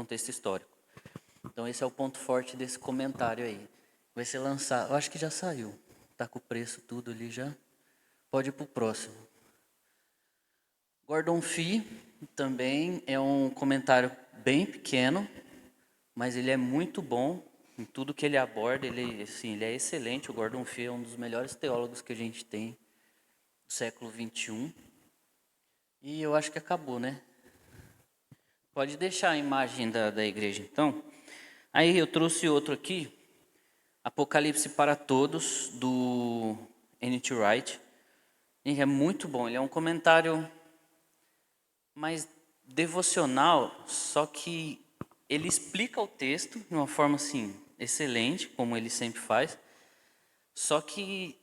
contexto histórico. Então esse é o ponto forte desse comentário aí. Vai ser lançado, eu acho que já saiu. Tá com o preço tudo ali já. Pode ir pro próximo. Gordon Fee também é um comentário bem pequeno, mas ele é muito bom em tudo que ele aborda. Ele é excelente. O Gordon Fee é um dos melhores teólogos que a gente tem do século XXI. E eu acho que acabou, né? Pode deixar a imagem da igreja, então. Aí eu trouxe outro aqui, Apocalipse para Todos, do N.T. Wright. Ele é muito bom, ele é um comentário mais devocional, só que ele explica o texto de uma forma assim excelente, como ele sempre faz. Só que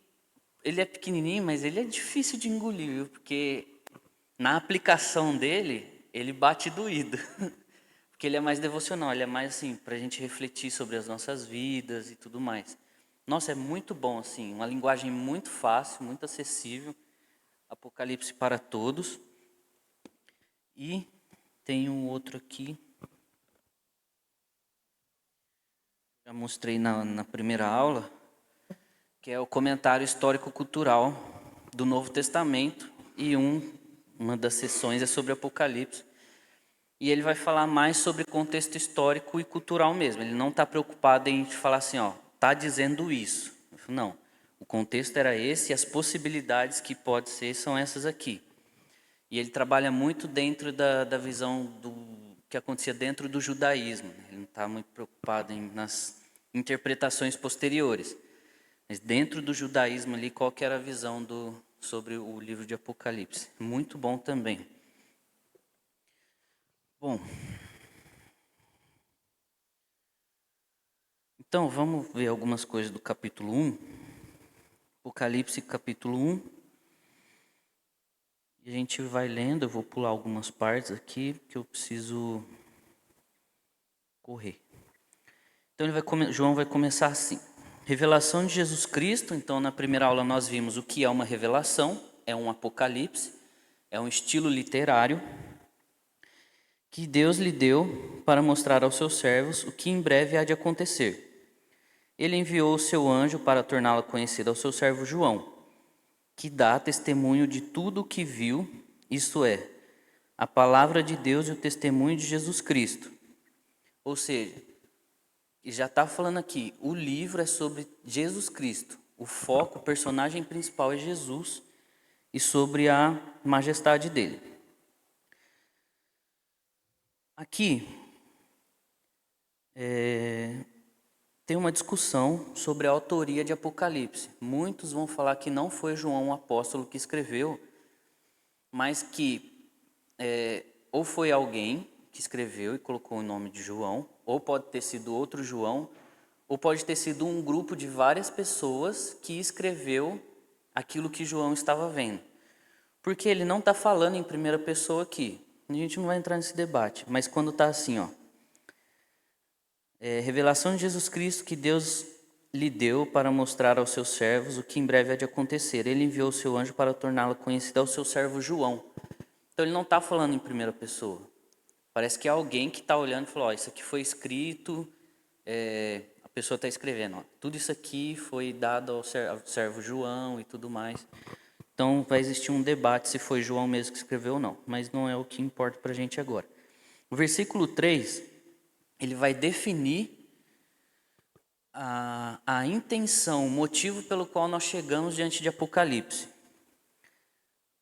ele é pequenininho, mas ele é difícil de engolir, viu? Porque na aplicação dele, ele bate doído. Porque ele é mais devocional, ele é mais assim, para a gente refletir sobre as nossas vidas e tudo mais. Nossa, é muito bom, assim, uma linguagem muito fácil, muito acessível. Apocalipse para Todos. E tem um outro aqui, já mostrei na primeira aula, que é o comentário histórico-cultural do Novo Testamento. E uma das sessões é sobre Apocalipse. E ele vai falar mais sobre contexto histórico e cultural mesmo. Ele não está preocupado em falar assim, ó, está dizendo isso. Não, o contexto era esse e as possibilidades que pode ser são essas aqui. E ele trabalha muito dentro da visão do que acontecia dentro do judaísmo. Ele não está muito preocupado nas interpretações posteriores. Mas dentro do judaísmo ali, qual que era a visão sobre o livro de Apocalipse. Muito bom também. Bom, então vamos ver algumas coisas do capítulo 1. Apocalipse capítulo 1. E a gente vai lendo, eu vou pular algumas partes aqui, que eu preciso correr. Então João vai começar assim. Revelação de Jesus Cristo. Então na primeira aula nós vimos o que é uma revelação. É um apocalipse, é um estilo literário que Deus lhe deu para mostrar aos seus servos o que em breve há de acontecer. Ele enviou o seu anjo para torná-la conhecida ao seu servo João, que dá testemunho de tudo o que viu, isto é, a palavra de Deus e o testemunho de Jesus Cristo. Ou seja, já está falando aqui, o livro é sobre Jesus Cristo. O foco, o personagem principal é Jesus e sobre a majestade dele. Aqui tem uma discussão sobre a autoria de Apocalipse. Muitos vão falar que não foi João o apóstolo que escreveu, mas que ou foi alguém que escreveu e colocou o nome de João, ou pode ter sido outro João, ou pode ter sido um grupo de várias pessoas que escreveu aquilo que João estava vendo. Porque ele não está falando em primeira pessoa aqui. A gente não vai entrar nesse debate, mas quando está assim, ó, revelação de Jesus Cristo que Deus lhe deu para mostrar aos seus servos o que em breve há de acontecer. Ele enviou o seu anjo para torná-la conhecida ao seu servo João. Então ele não está falando em primeira pessoa. Parece que é alguém que está olhando e falou, ó, isso aqui foi escrito, a pessoa está escrevendo, ó, tudo isso aqui foi dado ao servo João e tudo mais. Então vai existir um debate se foi João mesmo que escreveu ou não, mas não é o que importa para a gente agora. O versículo 3, ele vai definir a intenção, o motivo pelo qual nós chegamos diante de Apocalipse.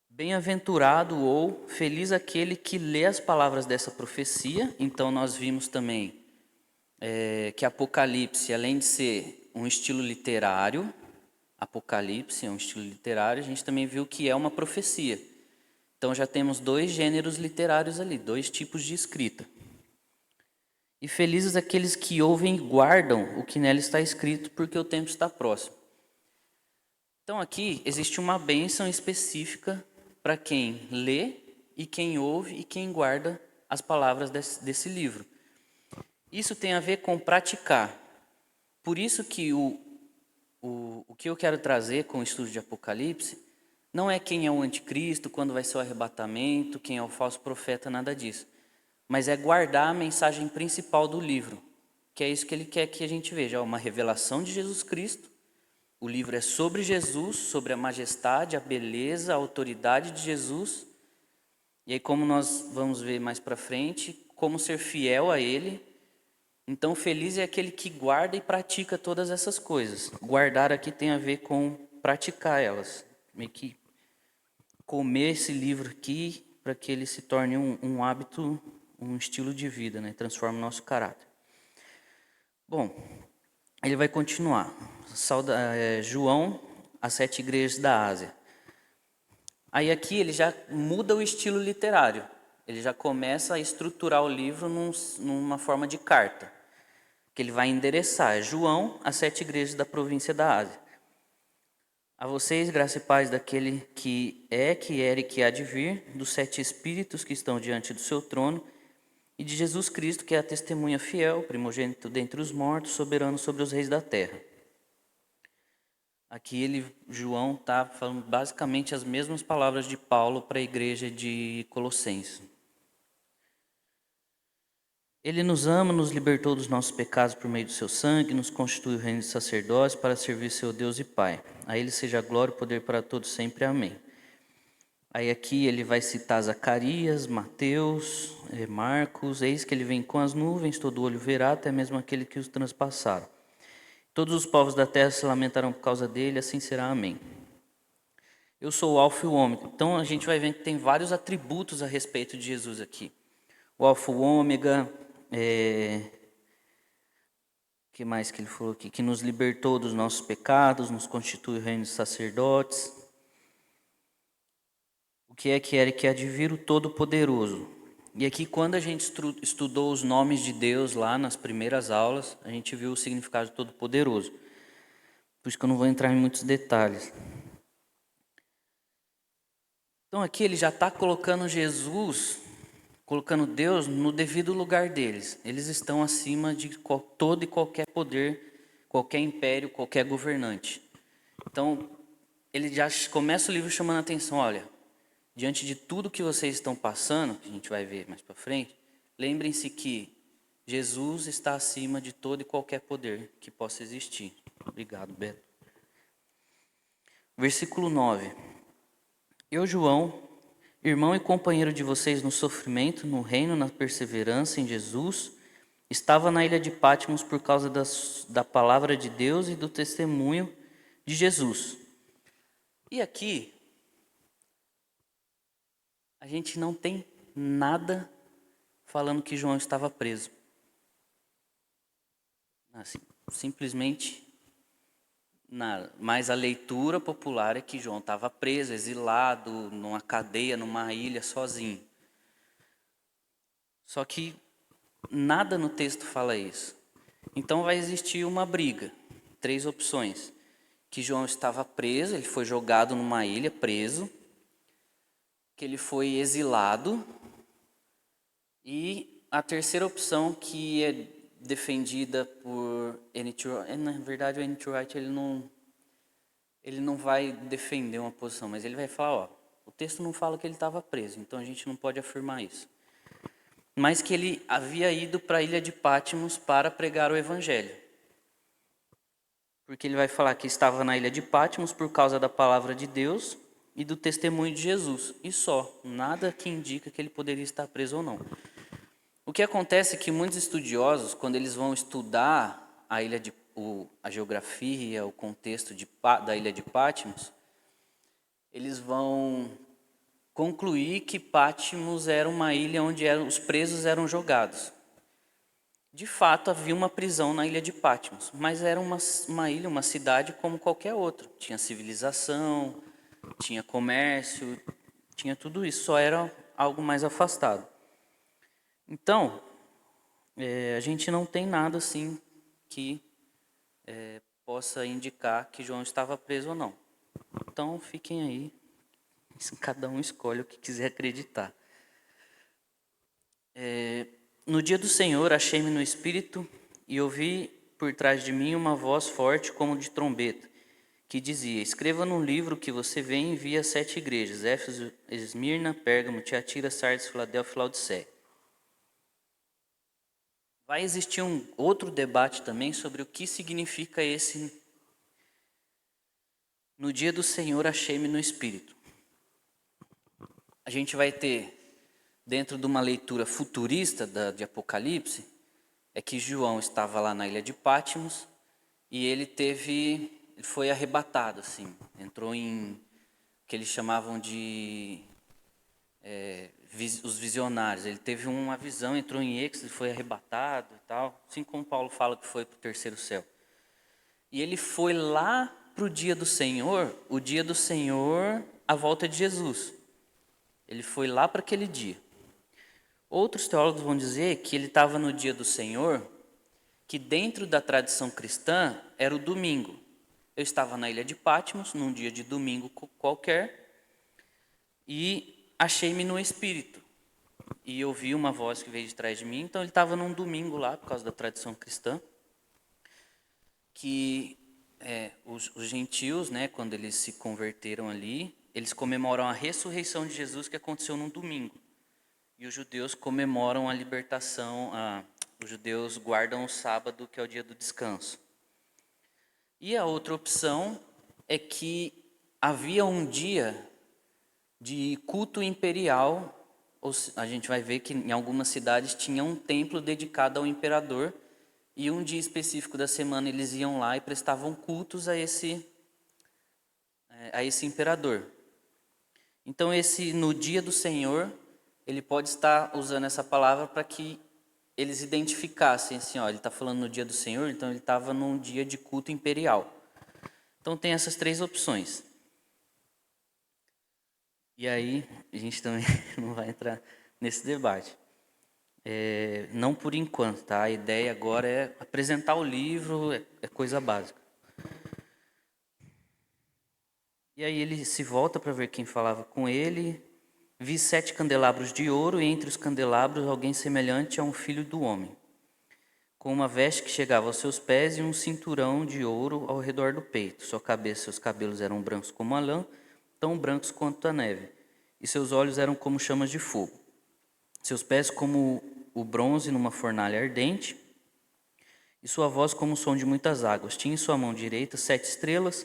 Bem-aventurado ou feliz aquele que lê as palavras dessa profecia. Então nós vimos também que Apocalipse, além de ser um estilo literário, Apocalipse é um estilo literário, a gente também viu que é uma profecia. Então já temos dois gêneros literários ali, dois tipos de escrita. E felizes aqueles que ouvem e guardam o que nela está escrito, porque o tempo está próximo. Então aqui existe uma bênção específica para quem lê e quem ouve e quem guarda as palavras desse livro. Isso tem a ver com praticar. Por isso que o que eu quero trazer com o estudo de Apocalipse não é quem é o anticristo, quando vai ser o arrebatamento, quem é o falso profeta, nada disso. mas é guardar a mensagem principal do livro, que é isso que ele quer que a gente veja, uma revelação de Jesus Cristo. O livro é sobre Jesus, sobre a majestade, a beleza, a autoridade de Jesus. E aí, como nós vamos ver mais para frente, como ser fiel a Ele. Então, feliz é aquele que guarda e pratica todas essas coisas. Guardar aqui tem a ver com praticar elas. Meio que comer esse livro aqui para que ele se torne um hábito, um estilo de vida, né? Transforma o nosso caráter. Bom, ele vai continuar. João, as 7 igrejas da Ásia. Aí aqui ele já muda o estilo literário. Ele já começa a estruturar o livro numa forma de carta, que ele vai endereçar. João, as 7 igrejas da província da Ásia. A vocês, graça e paz daquele que era e que há de vir, dos 7 espíritos que estão diante do seu trono, e de Jesus Cristo, que é a testemunha fiel, primogênito dentre os mortos, soberano sobre os reis da terra. Aqui João está falando basicamente as mesmas palavras de Paulo para a igreja de Colossenses. Ele nos ama, nos libertou dos nossos pecados por meio do seu sangue, nos constituiu reino de sacerdócio para servir seu Deus e Pai. A ele seja a glória e o poder para todos sempre. Amém. Aí aqui ele vai citar Zacarias, Mateus, Marcos. Eis que ele vem com as nuvens, todo olho verá, até mesmo aquele que os transpassaram. Todos os povos da terra se lamentarão por causa dele, assim será. Amém. Eu sou o Alfa e o Ômega. Então a gente vai ver que tem vários atributos a respeito de Jesus aqui. O Alfa e o Ômega, que mais que ele falou aqui? Que nos libertou dos nossos pecados, nos constitui o reino de sacerdotes. O que era e que há de vir o Todo-Poderoso. E aqui, quando a gente estudou os nomes de Deus lá nas primeiras aulas, a gente viu o significado de Todo-Poderoso. Por isso que eu não vou entrar em muitos detalhes. Então aqui ele já está colocando Jesus, colocando Deus no devido lugar deles. Eles estão acima de todo e qualquer poder, qualquer império, qualquer governante. Então, ele já começa o livro chamando a atenção, olha, diante de tudo que vocês estão passando, que a gente vai ver mais para frente, lembrem-se que Jesus está acima de todo e qualquer poder que possa existir. Obrigado, Beto. Versículo 9. Eu, João, irmão e companheiro de vocês no sofrimento, no reino, na perseverança em Jesus, estava na ilha de Patmos por causa da palavra de Deus e do testemunho de Jesus. E aqui, a gente não tem nada falando que João estava preso. Assim, simplesmente nada. Mas a leitura popular é que João estava preso, exilado, numa cadeia, numa ilha, sozinho. Só que nada no texto fala isso. Então vai existir uma briga. 3 opções. Que João estava preso, ele foi jogado numa ilha, preso. Que ele foi exilado. E a terceira opção, que é defendida por N.T. Wright. Na verdade, o N.T. Wright ele não vai defender uma posição, mas ele vai falar, ó, o texto não fala que ele estava preso, então a gente não pode afirmar isso. Mas que ele havia ido para a ilha de Patmos para pregar o evangelho. Porque ele vai falar que estava na ilha de Patmos por causa da palavra de Deus e do testemunho de Jesus. E só, nada que indica que ele poderia estar preso ou não. O que acontece é que muitos estudiosos, quando eles vão estudar a geografia, o contexto da ilha de Patmos, eles vão concluir que Patmos era uma ilha onde os presos eram jogados. De fato, havia uma prisão na ilha de Patmos, mas era uma ilha, uma cidade como qualquer outra. Tinha civilização, tinha comércio, tinha tudo isso, só era algo mais afastado. Então, a gente não tem nada assim que possa indicar que João estava preso ou não. Então, fiquem aí, cada um escolhe o que quiser acreditar. No dia do Senhor, achei-me no Espírito e ouvi por trás de mim uma voz forte como de trombeta, que dizia, escreva num livro que você vê e envia 7 igrejas, Éfeso, Esmirna, Pérgamo, Tiatira, Sardes, Filadélfia e Laodiceia. Vai existir um outro debate também sobre o que significa esse "no dia do Senhor achei-me no Espírito". A gente vai ter, dentro de uma leitura futurista de Apocalipse, é que João estava lá na ilha de Patmos e ele foi arrebatado, assim, entrou em o que eles chamavam de os visionários. Ele teve uma visão, entrou em êxtase, foi arrebatado e tal, assim como Paulo fala que foi para o terceiro céu. E ele foi lá para o dia do Senhor, a volta de Jesus. Ele foi lá para aquele dia. Outros teólogos vão dizer que ele estava no dia do Senhor, que dentro da tradição cristã era o domingo. Eu estava na ilha de Patmos, num dia de domingo qualquer, e achei-me no Espírito. E ouvi uma voz que veio de trás de mim. Então ele estava num domingo lá, por causa da tradição cristã, que os gentios, né, quando eles se converteram ali, eles comemoram a ressurreição de Jesus, que aconteceu num domingo. E os judeus comemoram a libertação, os judeus guardam o sábado, que é o dia do descanso. E a outra opção é que havia um dia de culto imperial. A gente vai ver que em algumas cidades tinha um templo dedicado ao imperador, e um dia específico da semana eles iam lá e prestavam cultos a esse imperador. Então no dia do Senhor, ele pode estar usando essa palavra para que eles identificassem assim, ó, ele está falando no dia do Senhor, então ele estava num dia de culto imperial. Então tem essas três opções. E aí, a gente também não vai entrar nesse debate. Não por enquanto, tá? A ideia agora é apresentar o livro, é coisa básica. E aí ele se volta para ver quem falava com ele. Vi 7 candelabros de ouro, e entre os candelabros alguém semelhante a um filho do homem, com uma veste que chegava aos seus pés e um cinturão de ouro ao redor do peito. Sua cabeça e seus cabelos eram brancos como a lã, tão brancos quanto a neve, e seus olhos eram como chamas de fogo. Seus pés como o bronze numa fornalha ardente, e sua voz como o som de muitas águas. Tinha em sua mão direita 7 estrelas,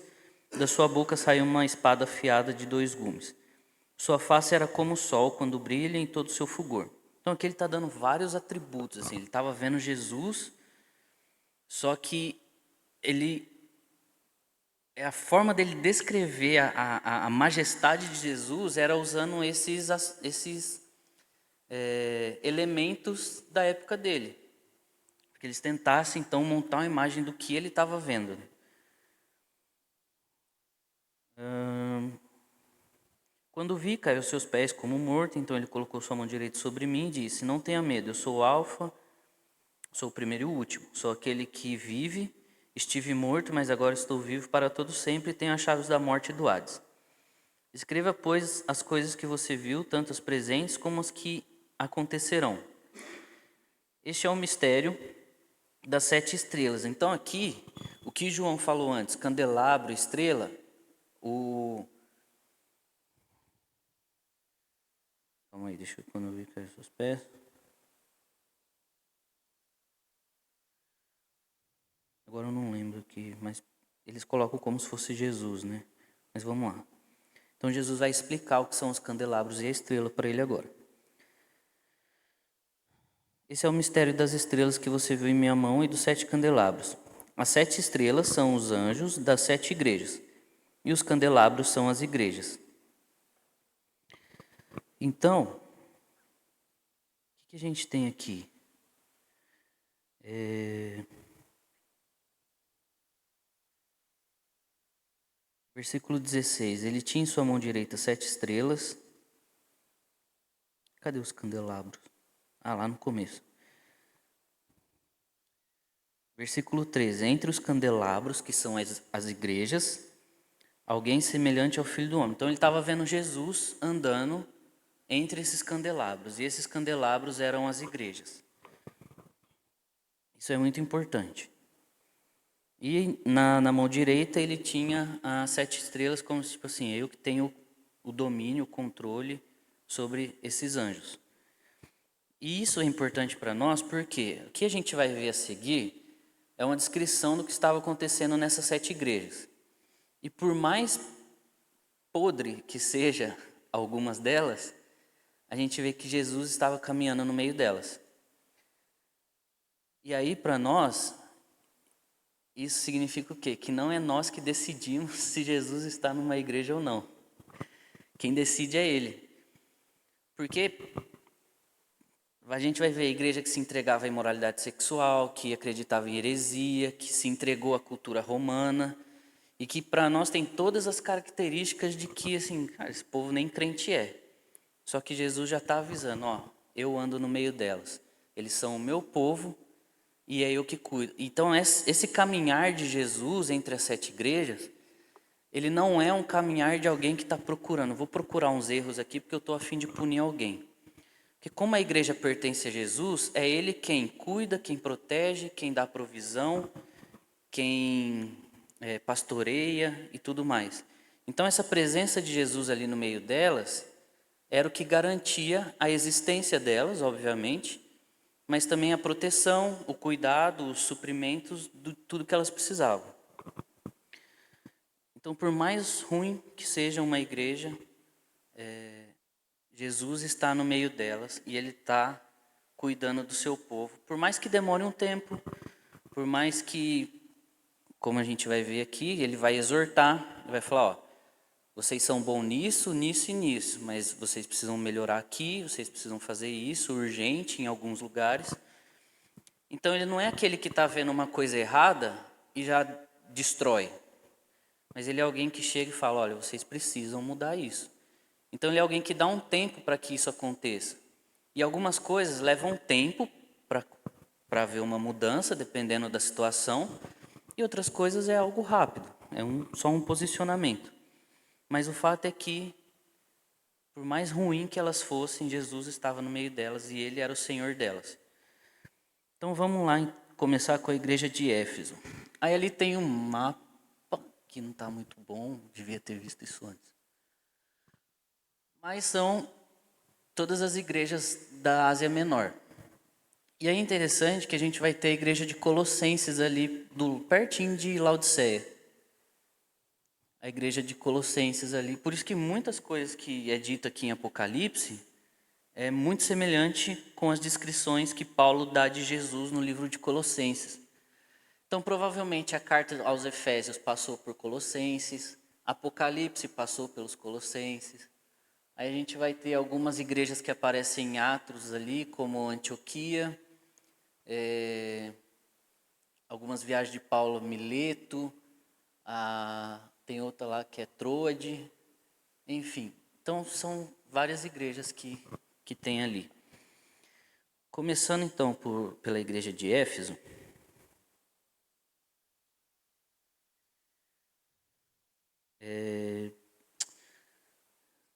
da sua boca saiu uma espada afiada de 2 gumes. Sua face era como o sol quando brilha em todo o seu fulgor. Então aqui ele está dando vários atributos, assim, ele estava vendo Jesus, só que a forma dele descrever a majestade de Jesus era usando esses elementos da época dele. Que eles tentassem, então, montar uma imagem do que ele estava vendo. Quando vi, caiu aos seus pés como morto, então ele colocou sua mão direita sobre mim e disse: não tenha medo, eu sou o Alfa, sou o primeiro e o último. Sou aquele que vive, estive morto, mas agora estou vivo para todo sempre e tenho as chaves da morte e do Hades. Escreva, pois, as coisas que você viu, tanto as presentes como as que acontecerão. Este é o mistério das 7 estrelas. Então aqui, o que João falou antes, candelabro, estrela, Calma aí, deixa eu quando eu vi cair os seus pés. Agora eu não lembro aqui, mas eles colocam como se fosse Jesus, né? Mas vamos lá. Então Jesus vai explicar o que são os candelabros e a estrela para ele agora. Esse é o mistério das estrelas que você viu em minha mão e dos 7 candelabros. As 7 estrelas são os anjos das 7 igrejas, e os candelabros são as igrejas. Então, o que a gente tem aqui? Versículo 16. Ele tinha em sua mão direita 7 estrelas. Cadê os candelabros? Lá no começo. Versículo 13. Entre os candelabros, que são as igrejas, alguém semelhante ao Filho do Homem. Então ele estava vendo Jesus andando entre esses candelabros. E esses candelabros eram as igrejas. Isso é muito importante. E na mão direita ele tinha as 7 estrelas, como tipo assim, eu que tenho o domínio, o controle sobre esses anjos. E isso é importante para nós porque o que a gente vai ver a seguir é uma descrição do que estava acontecendo nessas 7 igrejas. E por mais podre que seja algumas delas, a gente vê que Jesus estava caminhando no meio delas. E aí, para nós, isso significa o quê? Que não é nós que decidimos se Jesus está numa igreja ou não. Quem decide é Ele. Porque a gente vai ver a igreja que se entregava à imoralidade sexual, que acreditava em heresia, que se entregou à cultura romana e que para nós tem todas as características de que, assim, cara, esse povo nem crente é. Só que Jesus já está avisando, ó, eu ando no meio delas. Eles são o meu povo e é eu que cuido. Então esse caminhar de Jesus entre as 7 igrejas, ele não é um caminhar de alguém que está procurando. Vou procurar uns erros aqui porque eu estou a fim de punir alguém. Porque como a igreja pertence a Jesus, é Ele quem cuida, quem protege, quem dá provisão, quem pastoreia e tudo mais. Então essa presença de Jesus ali no meio delas era o que garantia a existência delas, obviamente, mas também a proteção, o cuidado, os suprimentos, tudo que elas precisavam. Então, por mais ruim que seja uma igreja, Jesus está no meio delas e Ele está cuidando do seu povo. Por mais que demore um tempo, por mais que, como a gente vai ver aqui, Ele vai exortar, Ele vai falar, ó, vocês são bons nisso, nisso e nisso, mas vocês precisam melhorar aqui, vocês precisam fazer isso urgente em alguns lugares. Então Ele não é aquele que está vendo uma coisa errada e já destrói. Mas Ele é alguém que chega e fala, olha, vocês precisam mudar isso. Então Ele é alguém que dá um tempo para que isso aconteça. E algumas coisas levam tempo para haver uma mudança, dependendo da situação. E outras coisas é algo rápido, é só um posicionamento. Mas o fato é que, por mais ruim que elas fossem, Jesus estava no meio delas e Ele era o Senhor delas. Então vamos lá começar com a igreja de Éfeso. Aí ali tem um mapa que não está muito bom, devia ter visto isso antes. Mas são todas as igrejas da Ásia Menor. E é interessante que a gente vai ter a igreja de Colossenses ali, pertinho de Laodiceia. A igreja de Colossenses ali. Por isso que muitas coisas que é dito aqui em Apocalipse é muito semelhante com as descrições que Paulo dá de Jesus no livro de Colossenses. Então, provavelmente, a carta aos Efésios passou por Colossenses, Apocalipse passou pelos Colossenses. Aí a gente vai ter algumas igrejas que aparecem em Atos ali, como Antioquia, algumas viagens de Paulo a Mileto, tem outra lá que é Troade, enfim. Então, são várias igrejas que tem ali. Começando, então, pela igreja de Éfeso.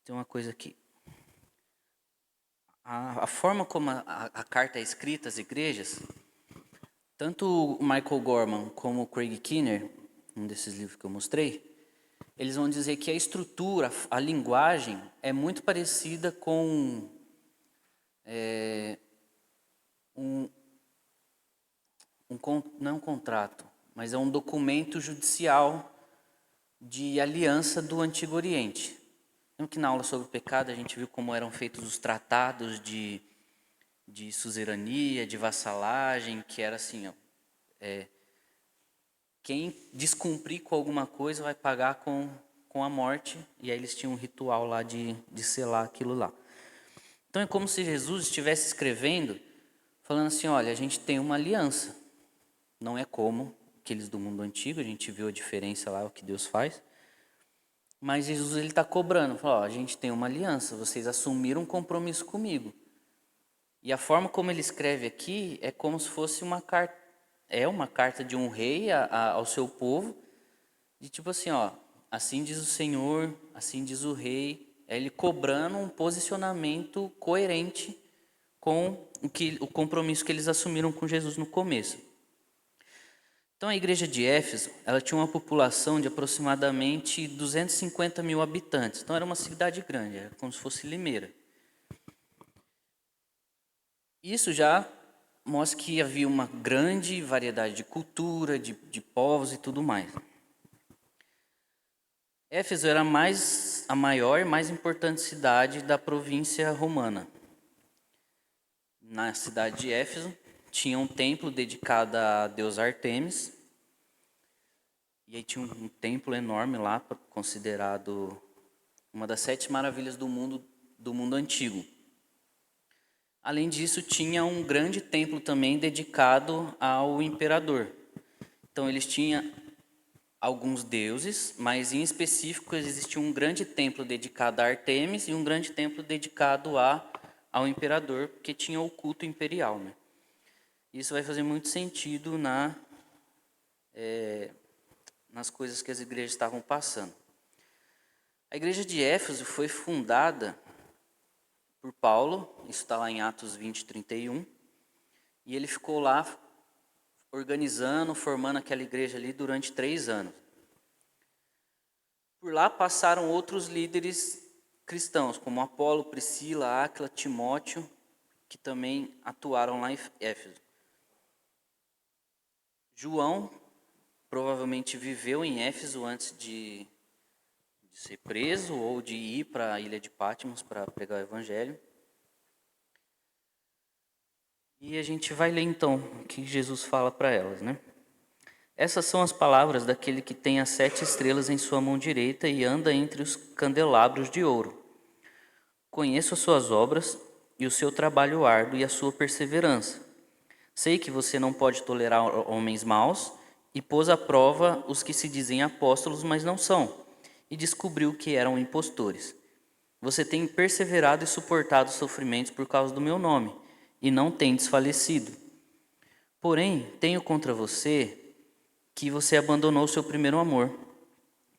Tem uma coisa aqui. A forma como a carta é escrita às igrejas, tanto o Michael Gorman como o Craig Keener, um desses livros que eu mostrei, eles vão dizer que a estrutura, a linguagem é muito parecida com não é um contrato, mas é um documento judicial de aliança do Antigo Oriente. Lembra que na aula sobre o pecado a gente viu como eram feitos os tratados de suzerania, de vassalagem, que era assim, ó, quem descumprir com alguma coisa vai pagar com a morte, e aí eles tinham um ritual lá de selar aquilo lá. Então é como se Jesus estivesse escrevendo, falando assim, olha, a gente tem uma aliança, não é como aqueles do mundo antigo, a gente viu a diferença lá, o que Deus faz, mas Jesus ele está cobrando, fala, ó, a gente tem uma aliança, vocês assumiram um compromisso comigo. E a forma como ele escreve aqui é como se fosse uma carta de um rei ao seu povo, de tipo assim, ó, assim diz o Senhor, assim diz o rei, é ele cobrando um posicionamento coerente com o compromisso que eles assumiram com Jesus no começo. Então a igreja de Éfeso, ela tinha uma população de aproximadamente 250 mil habitantes. Então era uma cidade grande, era como se fosse Limeira. Isso já mostra que havia uma grande variedade de cultura, de povos e tudo mais. Éfeso era a maior e mais importante cidade da província romana. Na cidade de Éfeso tinha um templo dedicado a deus Artemis. E aí tinha um templo enorme lá, considerado uma das 7 maravilhas do mundo antigo. Além disso, tinha um grande templo também dedicado ao imperador. Então eles tinham alguns deuses, mas em específico existia um grande templo dedicado a Artemis e um grande templo dedicado ao imperador, porque tinha o culto imperial, né? Isso vai fazer muito sentido nas coisas que as igrejas estavam passando. A igreja de Éfeso foi fundada por Paulo, isso está lá em Atos 20, 31, e ele ficou lá organizando, formando aquela igreja ali durante 3 anos. Por lá passaram outros líderes cristãos, como Apolo, Priscila, Áquila, Timóteo, que também atuaram lá em Éfeso. João provavelmente viveu em Éfeso antes de ser preso ou de ir para a ilha de Patmos para pregar o evangelho. E a gente vai ler então o que Jesus fala para elas, né? Essas são as palavras daquele que tem as 7 estrelas em sua mão direita e anda entre os candelabros de ouro. Conheço as suas obras e o seu trabalho árduo e a sua perseverança. Sei que você não pode tolerar homens maus e pôs à prova os que se dizem apóstolos, mas não são, e descobriu que eram impostores. Você tem perseverado e suportado sofrimentos por causa do meu nome, e não tem desfalecido. Porém, tenho contra você que você abandonou o seu primeiro amor.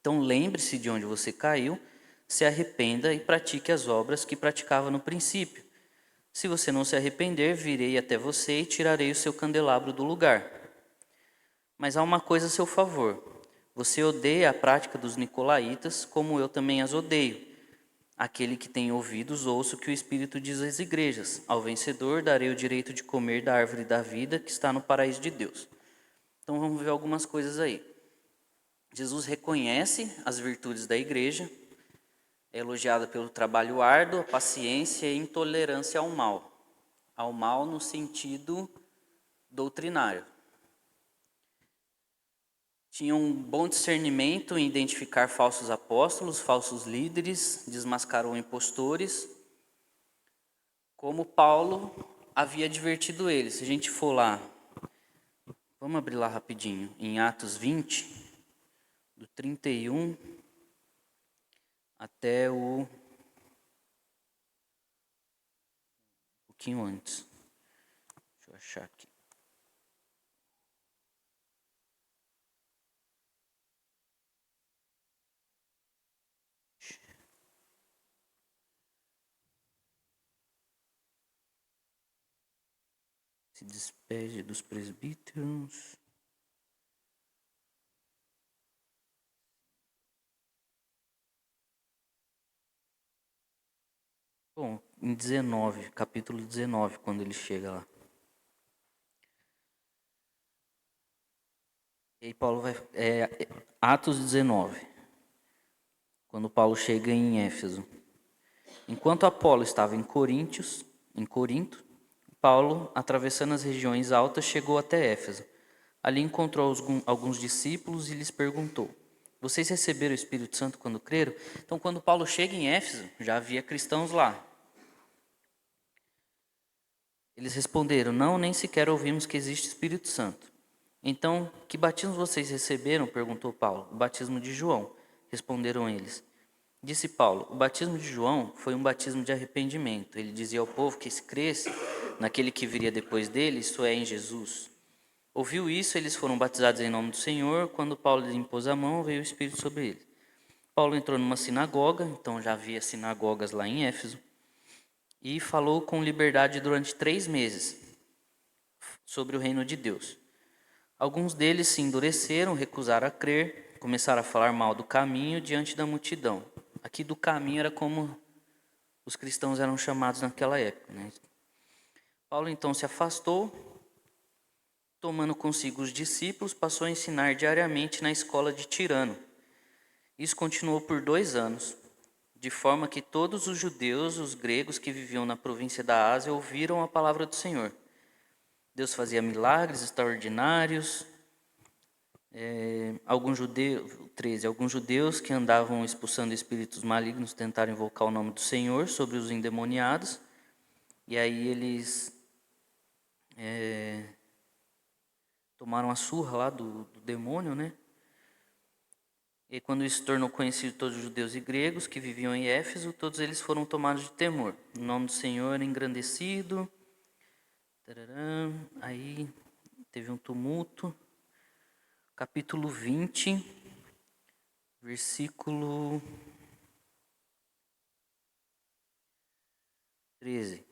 Então lembre-se de onde você caiu, se arrependa e pratique as obras que praticava no princípio. Se você não se arrepender, virei até você e tirarei o seu candelabro do lugar. Mas há uma coisa a seu favor. Você odeia a prática dos nicolaítas, como eu também as odeio. Aquele que tem ouvidos, ouça o que o Espírito diz às igrejas. Ao vencedor darei o direito de comer da árvore da vida que está no paraíso de Deus. Então vamos ver algumas coisas aí. Jesus reconhece as virtudes da igreja, é elogiada pelo trabalho árduo, a paciência e a intolerância ao mal. Ao mal no sentido doutrinário. Tinha um bom discernimento em identificar falsos apóstolos, falsos líderes, desmascarou impostores, como Paulo havia advertido eles. Se a gente for lá, vamos abrir lá rapidinho, em Atos 20, do 31 até um pouquinho antes. Deixa eu achar aqui. Se despede dos presbíteros. Bom, em 19, capítulo 19, quando ele chega lá. E aí Paulo vai... Atos 19, quando Paulo chega em Éfeso. Enquanto Apolo estava em Corinto, Paulo, atravessando as regiões altas, chegou até Éfeso. Ali encontrou alguns discípulos e lhes perguntou: vocês receberam o Espírito Santo quando creram? Então, quando Paulo chega em Éfeso, já havia cristãos lá. Eles responderam: não, nem sequer ouvimos que existe Espírito Santo. Então, que batismo vocês receberam? Perguntou Paulo. O batismo de João, responderam eles. Disse Paulo: o batismo de João foi um batismo de arrependimento. Ele dizia ao povo que se cresce naquele que viria depois dele, isto é, em Jesus. Ouviu isso, eles foram batizados em nome do Senhor. Quando Paulo lhes impôs a mão, veio o Espírito sobre eles. Paulo entrou numa sinagoga, então já havia sinagogas lá em Éfeso, e falou com liberdade durante 3 meses sobre o reino de Deus. Alguns deles se endureceram, recusaram a crer, começaram a falar mal do caminho diante da multidão. Aqui do caminho era como os cristãos eram chamados naquela época, né? Paulo então se afastou, tomando consigo os discípulos, passou a ensinar diariamente na escola de Tirano. Isso continuou por 2 anos, de forma que todos os judeus, os gregos que viviam na província da Ásia, ouviram a palavra do Senhor. Deus fazia milagres extraordinários. Alguns judeus que andavam expulsando espíritos malignos tentaram invocar o nome do Senhor sobre os endemoniados. E aí eles tomaram a surra lá do demônio, né? E quando isso se tornou conhecido todos os judeus e gregos que viviam em Éfeso, todos eles foram tomados de temor. O nome do Senhor era engrandecido. Tararã. Aí teve um tumulto. Capítulo 20, versículo 13.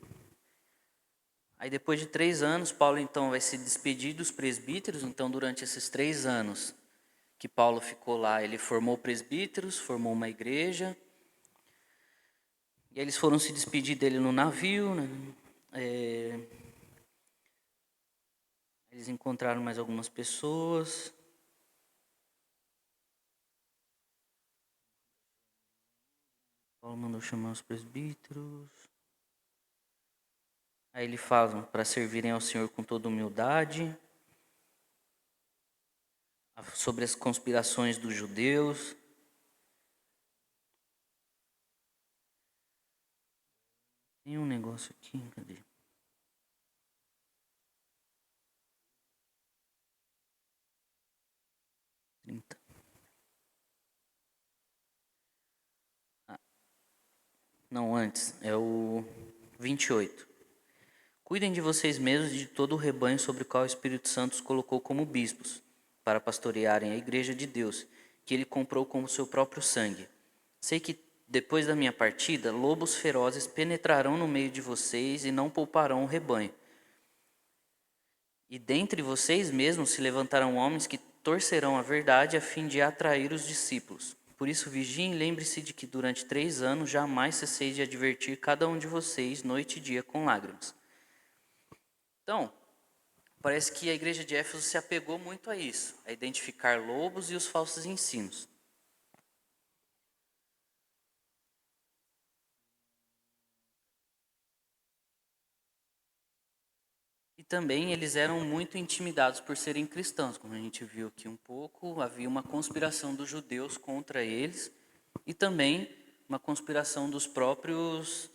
Aí depois de 3 anos, Paulo então vai se despedir dos presbíteros. Então durante esses 3 anos que Paulo ficou lá, ele formou presbíteros, formou uma igreja. E aí eles foram se despedir dele no navio, né? Eles encontraram mais algumas pessoas. Paulo mandou chamar os presbíteros. Aí ele fala para servirem ao Senhor com toda humildade. Sobre as conspirações dos judeus. Tem um negócio aqui, cadê? Não, antes, é o 28. Cuidem de vocês mesmos e de todo o rebanho sobre o qual o Espírito Santo os colocou como bispos, para pastorearem a igreja de Deus, que ele comprou com o seu próprio sangue. Sei que, depois da minha partida, lobos ferozes penetrarão no meio de vocês e não pouparão o rebanho. E dentre vocês mesmos se levantarão homens que torcerão a verdade a fim de atrair os discípulos. Por isso vigiem e lembre-se de que durante 3 anos jamais cessei de advertir cada um de vocês noite e dia com lágrimas. Então, parece que a igreja de Éfeso se apegou muito a isso, a identificar lobos e os falsos ensinos. E também eles eram muito intimidados por serem cristãos, como a gente viu aqui um pouco, havia uma conspiração dos judeus contra eles e também uma conspiração dos próprios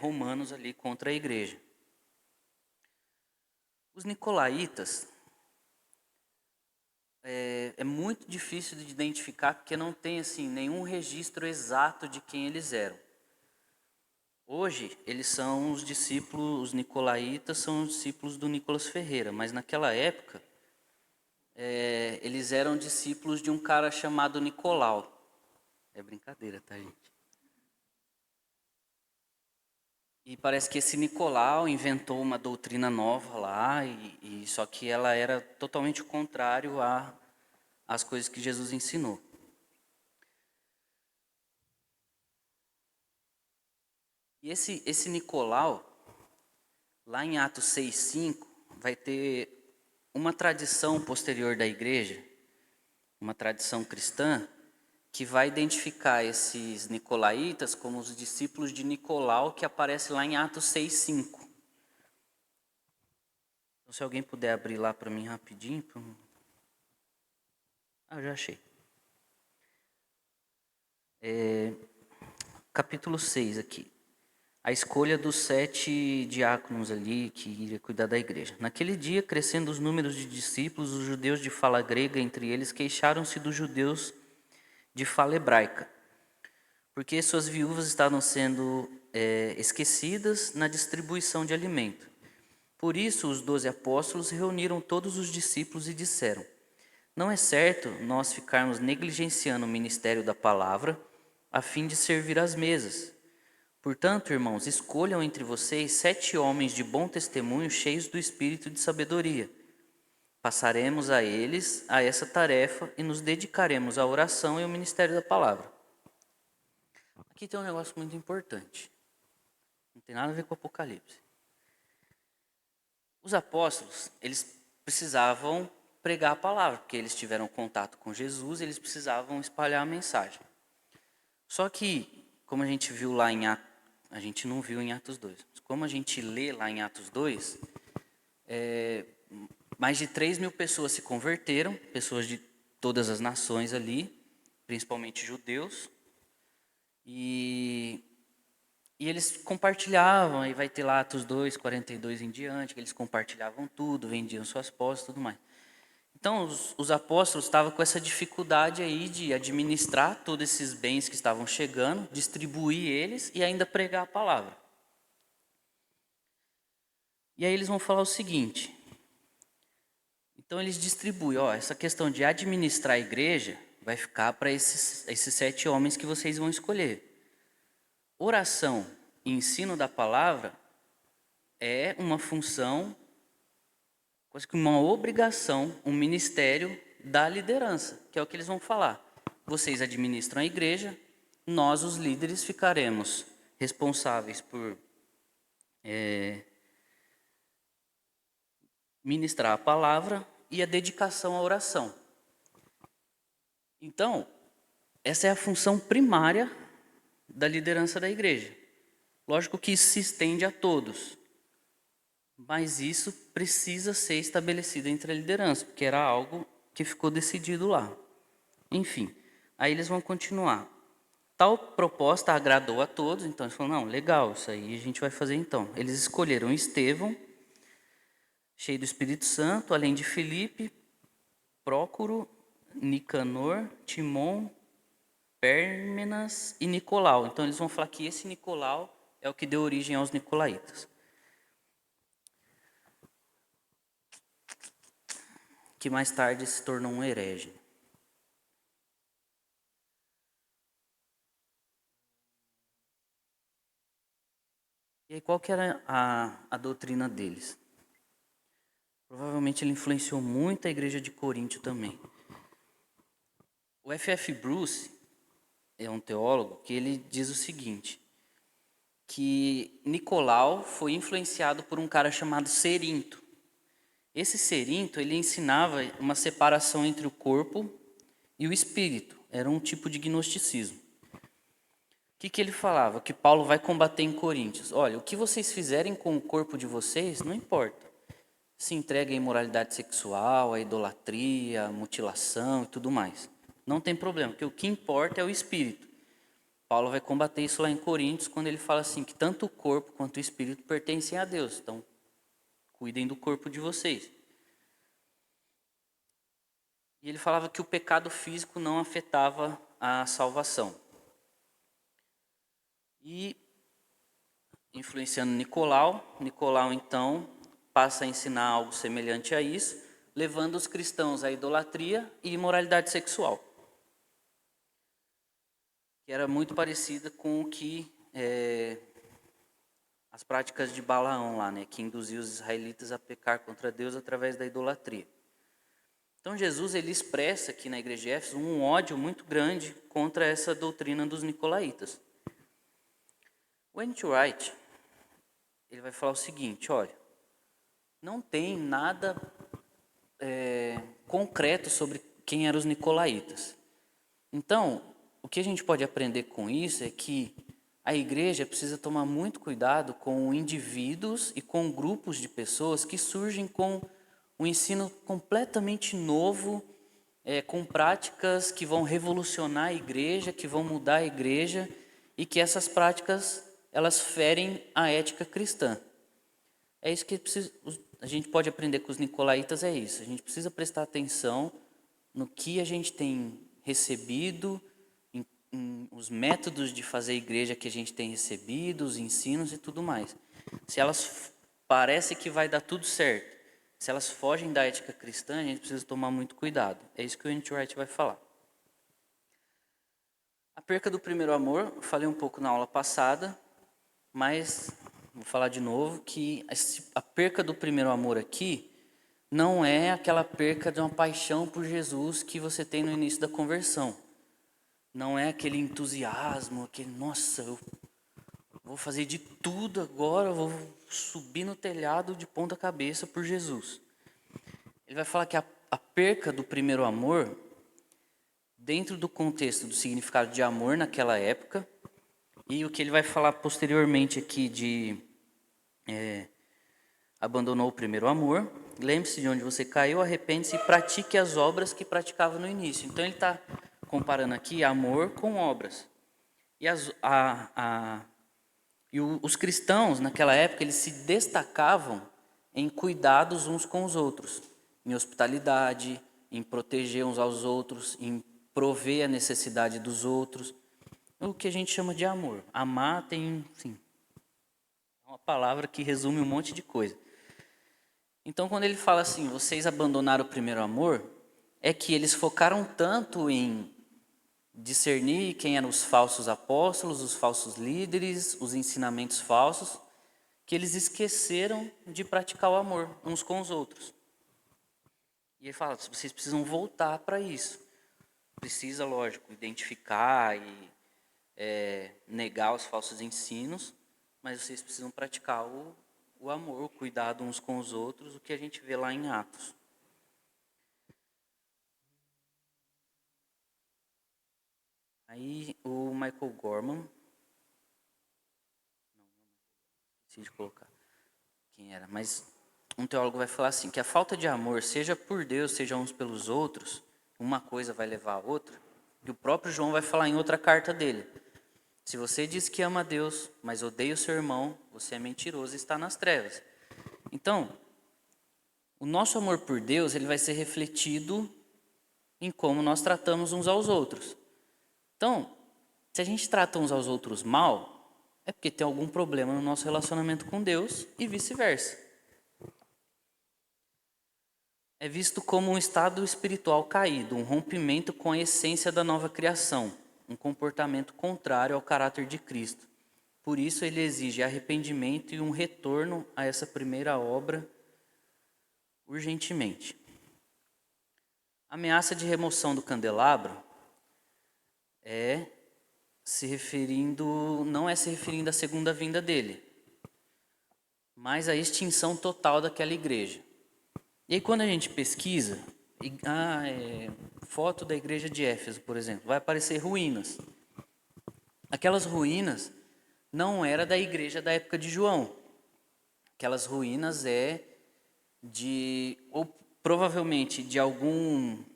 romanos ali contra a igreja. Os nicolaítas é muito difícil de identificar porque não tem assim nenhum registro exato de quem eles eram. Hoje, eles são os discípulos, os nicolaítas são os discípulos do Nicolas Ferreira, mas naquela época, eles eram discípulos de um cara chamado Nicolau. É brincadeira, tá, gente? E parece que esse Nicolau inventou uma doutrina nova lá, e só que ela era totalmente o contrário às coisas que Jesus ensinou. E esse Nicolau, lá em Atos 6,5, vai ter uma tradição posterior da igreja, uma tradição cristã, que vai identificar esses nicolaítas como os discípulos de Nicolau, que aparece lá em Atos 6,5. Então, se alguém puder abrir lá para mim rapidinho. Já achei. Capítulo 6 aqui. A escolha dos 7 diáconos ali que iria cuidar da igreja. Naquele dia, crescendo os números de discípulos, os judeus de fala grega entre eles queixaram-se dos judeus de fala hebraica, porque suas viúvas estavam sendo esquecidas na distribuição de alimento. Por isso, os 12 apóstolos reuniram todos os discípulos e disseram: não é certo nós ficarmos negligenciando o ministério da palavra a fim de servir às mesas. Portanto, irmãos, escolham entre vocês 7 homens de bom testemunho, cheios do espírito de sabedoria. Passaremos a eles a essa tarefa e nos dedicaremos à oração e ao ministério da palavra. Aqui tem um negócio muito importante. Não tem nada a ver com o Apocalipse. Os apóstolos, eles precisavam pregar a palavra, porque eles tiveram contato com Jesus, eles precisavam espalhar a mensagem. Só que, como a gente viu lá em Atos, a gente não viu em Atos 2, mas como a gente lê lá em Atos 2, mais de 3.000 pessoas se converteram, pessoas de todas as nações ali, principalmente judeus, e eles compartilhavam, aí vai ter lá Atos 2, 42 em diante, que eles compartilhavam tudo, vendiam suas posses e tudo mais. Então, os apóstolos estavam com essa dificuldade aí de administrar todos esses bens que estavam chegando, distribuir eles e ainda pregar a palavra. E aí eles vão falar o seguinte, então eles distribuem, essa questão de administrar a igreja vai ficar para esses 7 homens que vocês vão escolher. Oração e ensino da palavra é uma função, quase que uma obrigação, um ministério da liderança, que é o que eles vão falar. Vocês administram a igreja, nós, os líderes, ficaremos responsáveis por ministrar a palavra e a dedicação à oração. Então, essa é a função primária da liderança da igreja. Lógico que isso se estende a todos, mas isso precisa ser estabelecido entre a liderança, porque era algo que ficou decidido lá. Enfim, aí eles vão continuar. Tal proposta agradou a todos, então eles falaram, não, legal, isso aí a gente vai fazer então. Eles escolheram Estevão, cheio do Espírito Santo, além de Filipe, Prócoro, Nicanor, Timon, Pérmenas e Nicolau. Então eles vão falar que esse Nicolau é o que deu origem aos nicolaítas. Que mais tarde se tornou um herege. E aí qual que era a doutrina deles? Provavelmente ele influenciou muito a igreja de Coríntio também. O F.F. Bruce é um teólogo que ele diz o seguinte, que Nicolau foi influenciado por um cara chamado Cerinto. Esse Cerinto, ele ensinava uma separação entre o corpo e o espírito. Era um tipo de gnosticismo. O que ele falava? Que Paulo vai combater em Coríntios. Olha, o que vocês fizerem com o corpo de vocês, não importa. Se entrega à imoralidade sexual, à idolatria, à mutilação e tudo mais. Não tem problema, porque o que importa é o espírito. Paulo vai combater isso lá em Coríntios, quando ele fala assim, que tanto o corpo quanto o espírito pertencem a Deus. Então, cuidem do corpo de vocês. E ele falava que o pecado físico não afetava a salvação. E, influenciando Nicolau, então passa a ensinar algo semelhante a isso, levando os cristãos à idolatria e imoralidade sexual. Que era muito parecida com o que as práticas de Balaão lá, né, que induziu os israelitas a pecar contra Deus através da idolatria. Então Jesus ele expressa aqui na igreja de Éfeso um ódio muito grande contra essa doutrina dos nicolaítas. O N.T. Wright ele vai falar o seguinte, olha, não tem nada concreto sobre quem eram os nicolaítas. Então, o que a gente pode aprender com isso é que a igreja precisa tomar muito cuidado com indivíduos e com grupos de pessoas que surgem com um ensino completamente novo, com práticas que vão revolucionar a igreja, que vão mudar a igreja e que essas práticas elas ferem a ética cristã. É isso que a gente pode aprender com os nicolaítas, é isso. A gente precisa prestar atenção no que a gente tem recebido, os métodos de fazer igreja que a gente tem recebido, os ensinos e tudo mais. Se elas parecem que vai dar tudo certo, se elas fogem da ética cristã, a gente precisa tomar muito cuidado. É isso que o N.T. Wright vai falar. A perca do primeiro amor, eu falei um pouco na aula passada, mas vou falar de novo que a perca do primeiro amor aqui não é aquela perca de uma paixão por Jesus que você tem no início da conversão. Não é aquele entusiasmo, aquele, nossa, vou fazer de tudo agora, vou subir no telhado de ponta cabeça por Jesus. Ele vai falar que a perca do primeiro amor, dentro do contexto do significado de amor naquela época, e o que ele vai falar posteriormente aqui de abandonou o primeiro amor, lembre-se de onde você caiu, arrepende-se e pratique as obras que praticava no início. Então ele está comparando aqui amor com obras. E, os cristãos naquela época eles se destacavam em cuidados uns com os outros, em hospitalidade, em proteger uns aos outros, em prover a necessidade dos outros, o que a gente chama de amor. Amar tem, sim, é uma palavra que resume um monte de coisa. Então, quando ele fala assim, vocês abandonaram o primeiro amor, é que eles focaram tanto em discernir quem eram os falsos apóstolos, os falsos líderes, os ensinamentos falsos, que eles esqueceram de praticar o amor uns com os outros. E ele fala, vocês precisam voltar para isso. Precisa, lógico, identificar e negar os falsos ensinos, mas vocês precisam praticar o amor, o cuidado uns com os outros, o que a gente vê lá em Atos. Aí o Michael Gorman, esqueci de colocar quem era, mas um teólogo vai falar assim, que a falta de amor, seja por Deus, seja uns pelos outros, uma coisa vai levar a outra, e o próprio João vai falar em outra carta dele. Se você diz que ama a Deus, mas odeia o seu irmão, você é mentiroso e está nas trevas. Então, o nosso amor por Deus ele vai ser refletido em como nós tratamos uns aos outros. Então, se a gente trata uns aos outros mal, é porque tem algum problema no nosso relacionamento com Deus e vice-versa. É visto como um estado espiritual caído, um rompimento com a essência da nova criação, um comportamento contrário ao caráter de Cristo. Por isso ele exige arrependimento e um retorno a essa primeira obra urgentemente. A ameaça de remoção do candelabro não é se referindo à segunda vinda dele, mas à extinção total daquela igreja. E aí quando a gente pesquisa, foto da igreja de Éfeso, por exemplo, vai aparecer ruínas. Aquelas ruínas não era da igreja da época de João. Aquelas ruínas provavelmente de alguma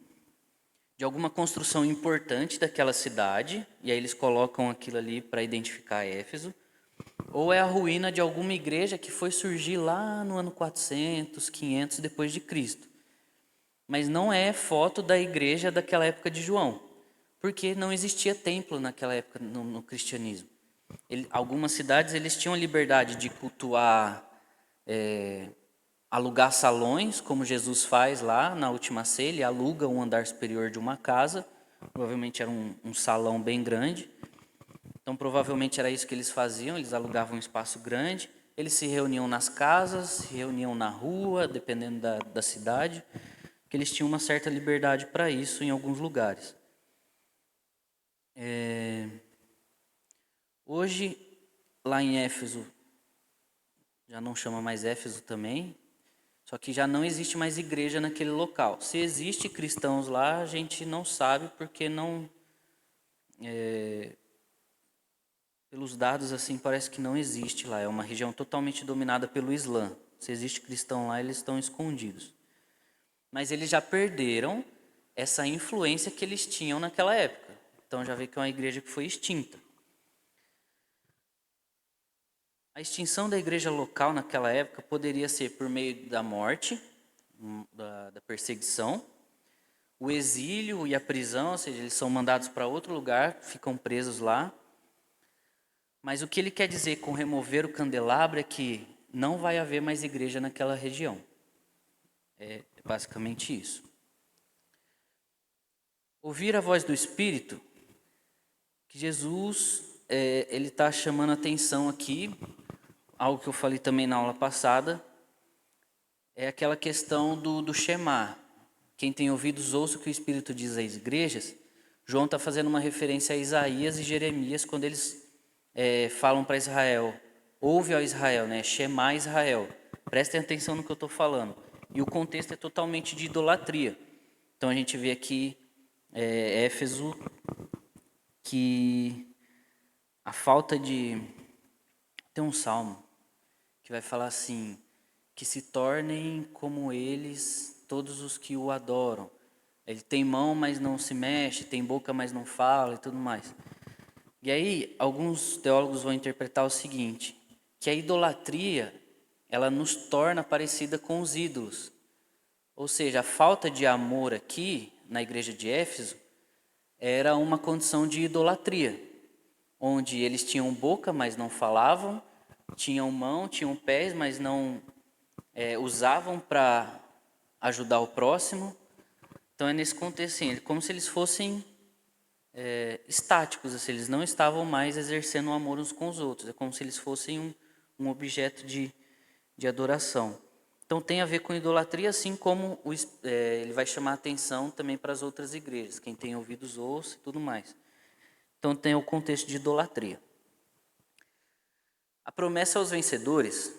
construção importante daquela cidade, e aí eles colocam aquilo ali para identificar Éfeso, ou é a ruína de alguma igreja que foi surgir lá no ano 400, 500 depois de Cristo. Mas não é foto da igreja daquela época de João, porque não existia templo naquela época no cristianismo. Algumas cidades eles tinham a liberdade de cultuar, alugar salões, como Jesus faz lá na última ceia, ele aluga um andar superior de uma casa, provavelmente era um salão bem grande. Então, provavelmente era isso que eles faziam, eles alugavam um espaço grande, eles se reuniam nas casas, se reuniam na rua, dependendo da cidade, que eles tinham uma certa liberdade para isso em alguns lugares. Hoje, lá em Éfeso, já não chama mais Éfeso também, só que já não existe mais igreja naquele local. Se existe cristãos lá, a gente não sabe porque não... pelos dados, assim, parece que não existe lá. É uma região totalmente dominada pelo Islã. Se existe cristão lá, eles estão escondidos. Mas eles já perderam essa influência que eles tinham naquela época. Então já vê que é uma igreja que foi extinta. A extinção da igreja local naquela época poderia ser por meio da morte, da perseguição, o exílio e a prisão, ou seja, eles são mandados para outro lugar, ficam presos lá. Mas o que ele quer dizer com remover o candelabro é que não vai haver mais igreja naquela região. É basicamente isso. Ouvir a voz do Espírito, que Jesus ele está chamando a atenção aqui, algo que eu falei também na aula passada, é aquela questão do Shema. Quem tem ouvidos, ouça o que o Espírito diz às igrejas. João está fazendo uma referência a Isaías e Jeremias, quando eles falam para Israel, ouve ao Israel, né? Shema Israel. Prestem atenção no que eu estou falando. E o contexto é totalmente de idolatria. Então a gente vê aqui Éfeso, que a falta de... Tem um salmo que vai falar assim, que se tornem como eles todos os que o adoram. Ele tem mão, mas não se mexe, tem boca, mas não fala e tudo mais. E aí, alguns teólogos vão interpretar o seguinte, que a idolatria, ela nos torna parecida com os ídolos. Ou seja, a falta de amor aqui, na igreja de Éfeso, era uma condição de idolatria, onde eles tinham boca, mas não falavam, tinham mão, tinham pés, mas não usavam para ajudar o próximo. Então é nesse contexto, assim, como se eles fossem estáticos, assim, eles não estavam mais exercendo o amor uns com os outros, é como se eles fossem um objeto de adoração. Então tem a ver com idolatria, assim como ele vai chamar a atenção também para as outras igrejas, quem tem ouvidos ouça e tudo mais. Então tem o contexto de idolatria. A promessa aos vencedores,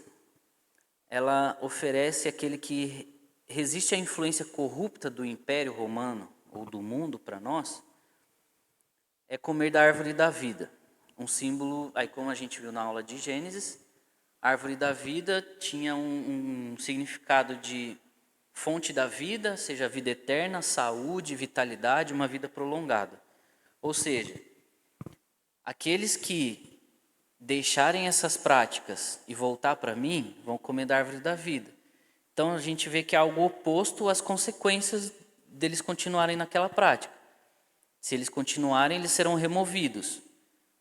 ela oferece aquele que resiste à influência corrupta do Império Romano ou do mundo para nós, é comer da árvore da vida. Um símbolo, aí como a gente viu na aula de Gênesis, a árvore da vida tinha um significado de fonte da vida, seja vida eterna, saúde, vitalidade, uma vida prolongada. Ou seja, aqueles que deixarem essas práticas e voltar para mim, vão comer da árvore da vida. Então a gente vê que é algo oposto às consequências deles continuarem naquela prática. Se eles continuarem, eles serão removidos.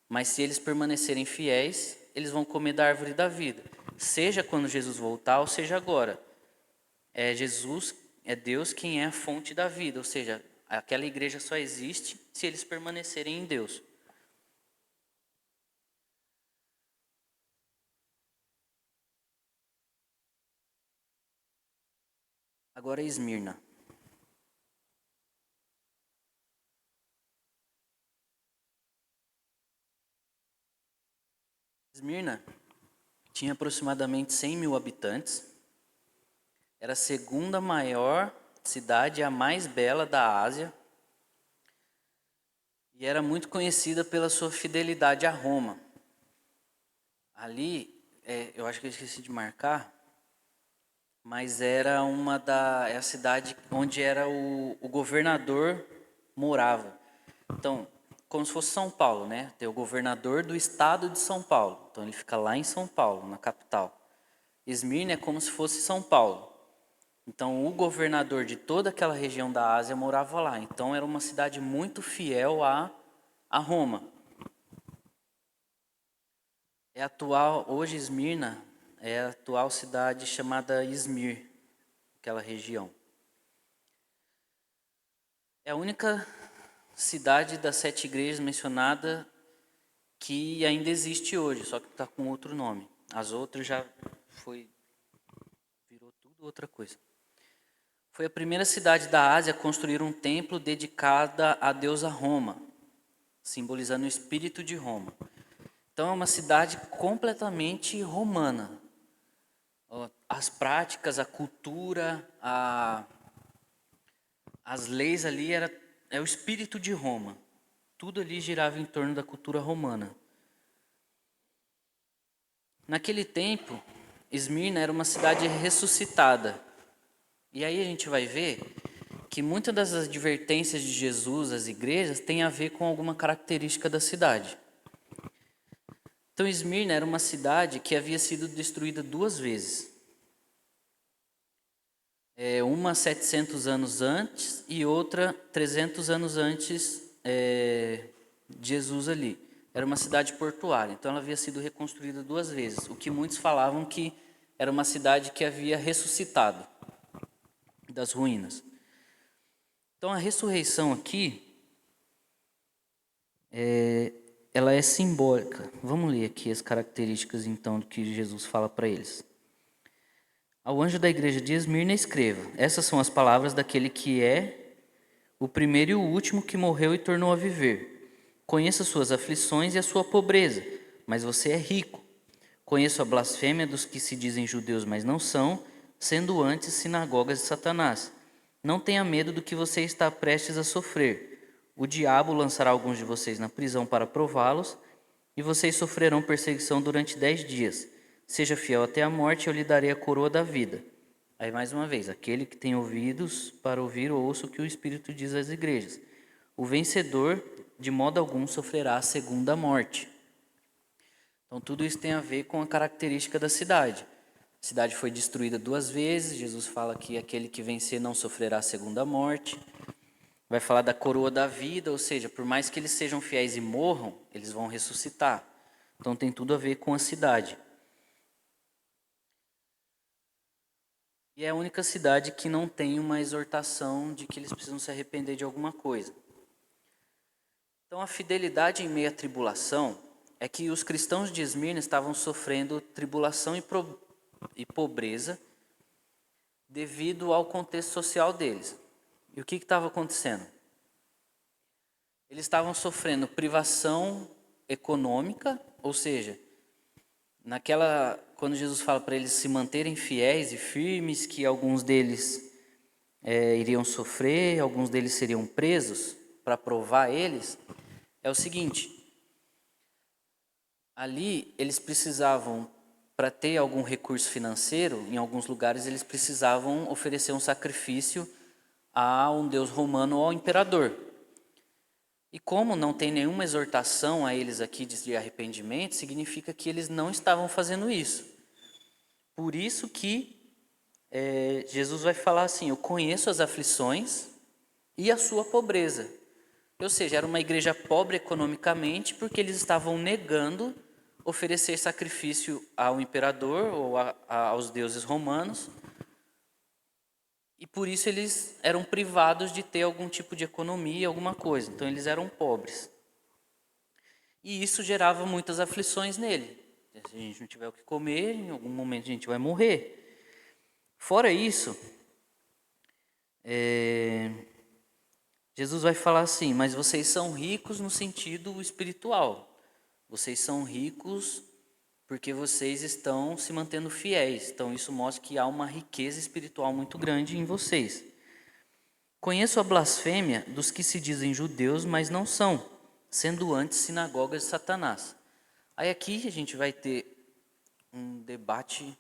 Mas se eles permanecerem fiéis, eles vão comer da árvore da vida. Seja quando Jesus voltar, ou seja agora. Jesus, é Deus quem é a fonte da vida. Ou seja, aquela igreja só existe se eles permanecerem em Deus. Agora Esmirna. Esmirna tinha aproximadamente 100 mil habitantes. Era a segunda maior cidade, a mais bela da Ásia. E era muito conhecida pela sua fidelidade a Roma. Ali, eu acho que eu esqueci de marcar, mas era é a cidade onde era o governador morava. Então, como se fosse São Paulo, né? Tem o governador do estado de São Paulo. Então ele fica lá em São Paulo, na capital. Esmirna é como se fosse São Paulo. Então o governador de toda aquela região da Ásia morava lá. Então era uma cidade muito fiel a Roma. Hoje Esmirna é a atual cidade chamada Izmir, aquela região. É a única cidade das 7 igrejas mencionada que ainda existe hoje, só que está com outro nome. As outras já virou tudo outra coisa. Foi a primeira cidade da Ásia a construir um templo dedicado à deusa Roma, simbolizando o espírito de Roma. Então é uma cidade completamente romana. As práticas, a cultura, as leis ali é o espírito de Roma. Tudo ali girava em torno da cultura romana. Naquele tempo, Esmirna era uma cidade ressuscitada. E aí a gente vai ver que muitas das advertências de Jesus às igrejas têm a ver com alguma característica da cidade. Então Esmirna era uma cidade que havia sido destruída 2 vezes. Uma 700 anos antes e outra 300 anos antes de Jesus ali. Era uma cidade portuária, então ela havia sido reconstruída 2 vezes, o que muitos falavam que era uma cidade que havia ressuscitado das ruínas. Então a ressurreição aqui, ela é simbólica. Vamos ler aqui as características então do que Jesus fala para eles. Ao anjo da igreja de Esmirna escreva: essas são as palavras daquele que é o primeiro e o último, que morreu e tornou a viver. Conheça suas aflições e a sua pobreza, mas você é rico. Conheço a blasfêmia dos que se dizem judeus, mas não são, sendo antes sinagogas de Satanás. Não tenha medo do que você está prestes a sofrer. O diabo lançará alguns de vocês na prisão para prová-los, e vocês sofrerão perseguição durante 10 dias. Seja fiel até a morte, e eu lhe darei a coroa da vida. Aí mais uma vez, aquele que tem ouvidos para ouvir, ouça o que o Espírito diz às igrejas. O vencedor, de modo algum, sofrerá a segunda morte. Então tudo isso tem a ver com a característica da cidade. A cidade foi destruída 2 vezes, Jesus fala que aquele que vencer não sofrerá a segunda morte. Vai falar da coroa da vida, ou seja, por mais que eles sejam fiéis e morram, eles vão ressuscitar. Então tem tudo a ver com a cidade. E é a única cidade que não tem uma exortação de que eles precisam se arrepender de alguma coisa. Então a fidelidade em meio à tribulação é que os cristãos de Esmirna estavam sofrendo tribulação e pobreza devido ao contexto social deles. E o que estava acontecendo? Eles estavam sofrendo privação econômica, ou seja, quando Jesus fala para eles se manterem fiéis e firmes, que alguns deles iriam sofrer, alguns deles seriam presos para provar eles, é o seguinte: ali eles precisavam, para ter algum recurso financeiro, em alguns lugares eles precisavam oferecer um sacrifício a um deus romano ou ao imperador. E como não tem nenhuma exortação a eles aqui de arrependimento, significa que eles não estavam fazendo isso. Por isso que Jesus vai falar assim: eu conheço as aflições e a sua pobreza. Ou seja, era uma igreja pobre economicamente porque eles estavam negando oferecer sacrifício ao imperador ou aos deuses romanos. E por isso eles eram privados de ter algum tipo de economia, alguma coisa. Então eles eram pobres. E isso gerava muitas aflições nele. Se a gente não tiver o que comer, em algum momento a gente vai morrer. Fora isso, Jesus vai falar assim: mas vocês são ricos no sentido espiritual. Vocês são ricos porque vocês estão se mantendo fiéis. Então isso mostra que há uma riqueza espiritual muito grande em vocês. Conheço a blasfêmia dos que se dizem judeus, mas não são, sendo antes sinagogas de Satanás. Aí aqui a gente vai ter um debate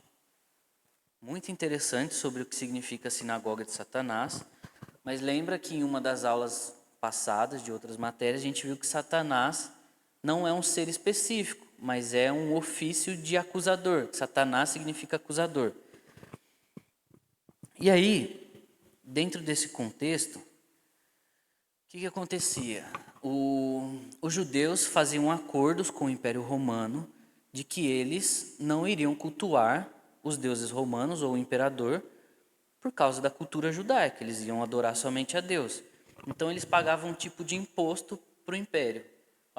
muito interessante sobre o que significa sinagoga de Satanás. Mas lembra que em uma das aulas passadas de outras matérias a gente viu que Satanás não é um ser específico, mas é um ofício de acusador. Satanás significa acusador. E aí, dentro desse contexto, o que acontecia? Os judeus faziam acordos com o Império Romano de que eles não iriam cultuar os deuses romanos ou o imperador por causa da cultura judaica, eles iam adorar somente a Deus. Então eles pagavam um tipo de imposto para o império.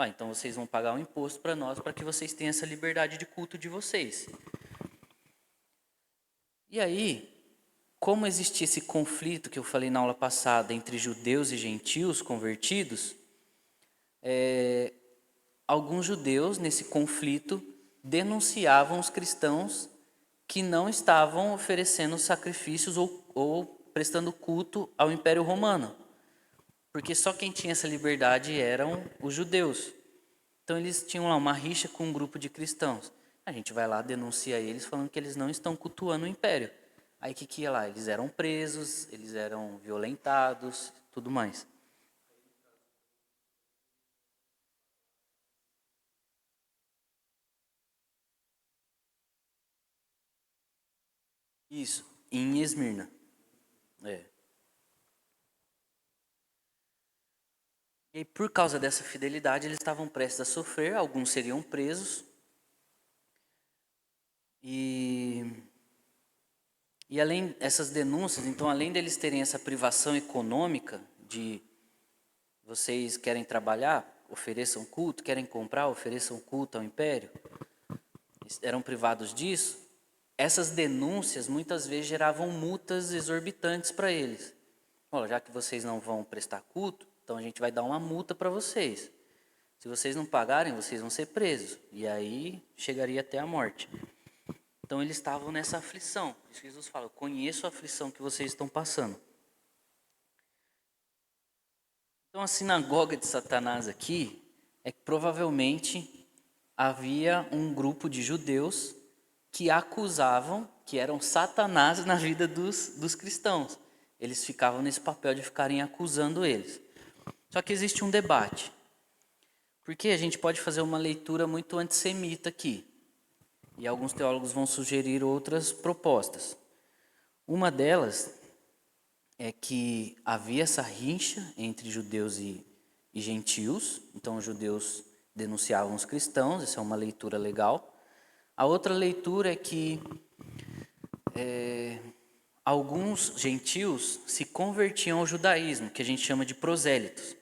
Então vocês vão pagar um imposto para nós para que vocês tenham essa liberdade de culto de vocês. E aí, como existia esse conflito que eu falei na aula passada entre judeus e gentios convertidos, alguns judeus nesse conflito denunciavam os cristãos que não estavam oferecendo sacrifícios ou prestando culto ao Império Romano. Porque só quem tinha essa liberdade eram os judeus. Então eles tinham lá uma rixa com um grupo de cristãos. A gente vai lá, denuncia eles, falando que eles não estão cultuando o Império. Aí o que ia lá? Eles eram presos, eles eram violentados, tudo mais. Isso, em Esmirna. E aí, por causa dessa fidelidade, eles estavam prestes a sofrer, alguns seriam presos. E além dessas denúncias, então além deles terem essa privação econômica de vocês querem trabalhar, ofereçam culto, querem comprar, ofereçam culto ao império, eram privados disso. Essas denúncias muitas vezes geravam multas exorbitantes para eles. Já que vocês não vão prestar culto, então a gente vai dar uma multa para vocês. Se vocês não pagarem, vocês vão ser presos. E aí chegaria até a morte. Então eles estavam nessa aflição. Por isso que Jesus fala, eu conheço a aflição que vocês estão passando. Então a sinagoga de Satanás aqui é que provavelmente havia um grupo de judeus que acusavam que eram Satanás na vida dos cristãos. Eles ficavam nesse papel de ficarem acusando eles. Só que existe um debate. Porque a gente pode fazer uma leitura muito antissemita aqui. E alguns teólogos vão sugerir outras propostas. Uma delas é que havia essa rixa entre judeus e gentios. Então, os judeus denunciavam os cristãos, essa é uma leitura legal. A outra leitura é que alguns gentios se convertiam ao judaísmo, que a gente chama de prosélitos.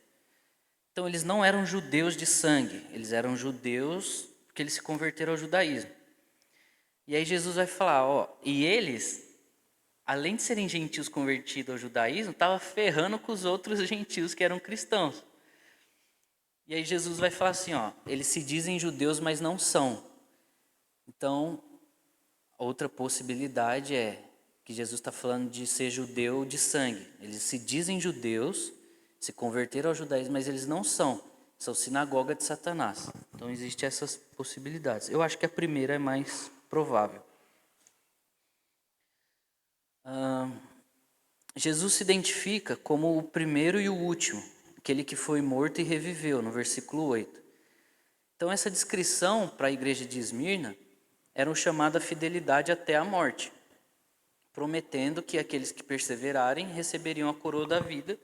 Então, eles não eram judeus de sangue, eles eram judeus porque eles se converteram ao judaísmo. E aí Jesus vai falar, e eles, além de serem gentios convertidos ao judaísmo, estavam ferrando com os outros gentios que eram cristãos. E aí Jesus vai falar assim, eles se dizem judeus, mas não são. Então, outra possibilidade é que Jesus está falando de ser judeu de sangue. Eles se dizem judeus, se converteram ao judaísmo, mas eles não são. São sinagoga de Satanás. Então, existem essas possibilidades. Eu acho que a primeira é mais provável. Jesus se identifica como o primeiro e o último, aquele que foi morto e reviveu, no versículo 8. Então, essa descrição para a igreja de Esmirna era chamada fidelidade até a morte, prometendo que aqueles que perseverarem receberiam a coroa da vida,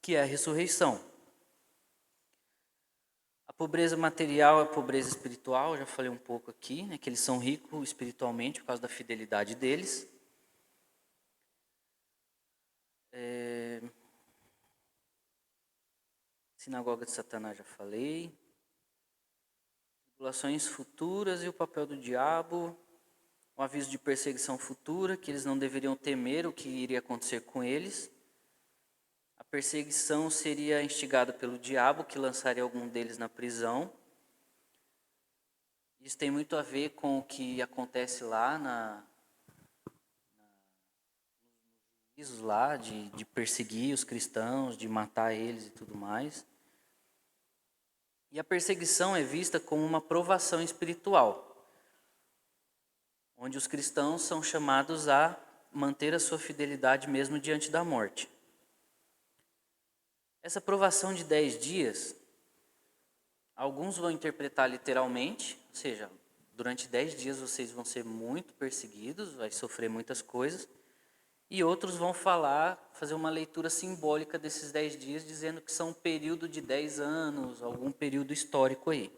que é a ressurreição. A pobreza material é a pobreza espiritual, já falei um pouco aqui, né, que eles são ricos espiritualmente por causa da fidelidade deles. Sinagoga de Satanás, já falei. Tribulações futuras e o papel do diabo. Um aviso de perseguição futura, que eles não deveriam temer o que iria acontecer com eles. A perseguição seria instigada pelo diabo, que lançaria algum deles na prisão. Isso tem muito a ver com o que acontece lá nos juízos lá, de perseguir os cristãos, de matar eles e tudo mais. E a perseguição é vista como uma provação espiritual, onde os cristãos são chamados a manter a sua fidelidade mesmo diante da morte. Essa provação de 10 dias, alguns vão interpretar literalmente, ou seja, durante 10 dias vocês vão ser muito perseguidos, vai sofrer muitas coisas, e outros vão fazer uma leitura simbólica desses 10 dias, dizendo que são um período de 10 anos, algum período histórico aí.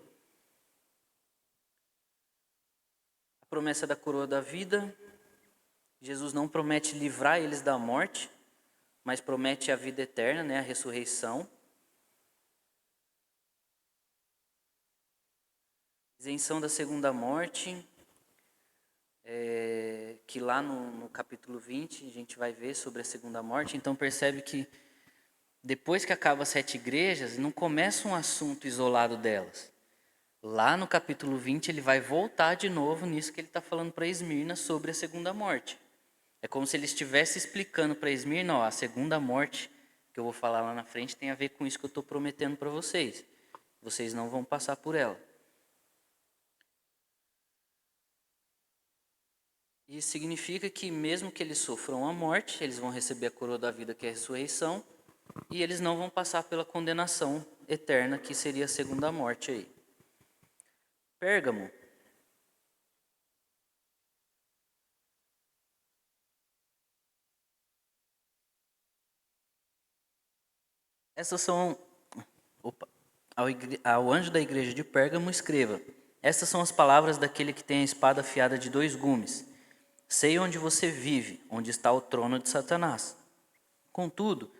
A promessa da coroa da vida, Jesus não promete livrar eles da morte, mas promete a vida eterna, né, a ressurreição. Isenção da segunda morte, que lá no capítulo 20 a gente vai ver sobre a segunda morte. Então percebe que depois que acaba as 7 igrejas, não começa um assunto isolado delas. Lá no capítulo 20 ele vai voltar de novo nisso que ele está falando para Esmirna sobre a segunda morte. É como se ele estivesse explicando para Esmirna, a segunda morte que eu vou falar lá na frente tem a ver com isso que eu estou prometendo para vocês. Vocês não vão passar por ela. Isso significa que mesmo que eles sofram a morte, eles vão receber a coroa da vida, que é a ressurreição, e eles não vão passar pela condenação eterna, que seria a segunda morte aí. Pérgamo. Essas são... Ao anjo da igreja de Pérgamo escreva: estas são as palavras daquele que tem a espada afiada de 2 gumes. Sei onde você vive, onde está o trono de Satanás. Contudo,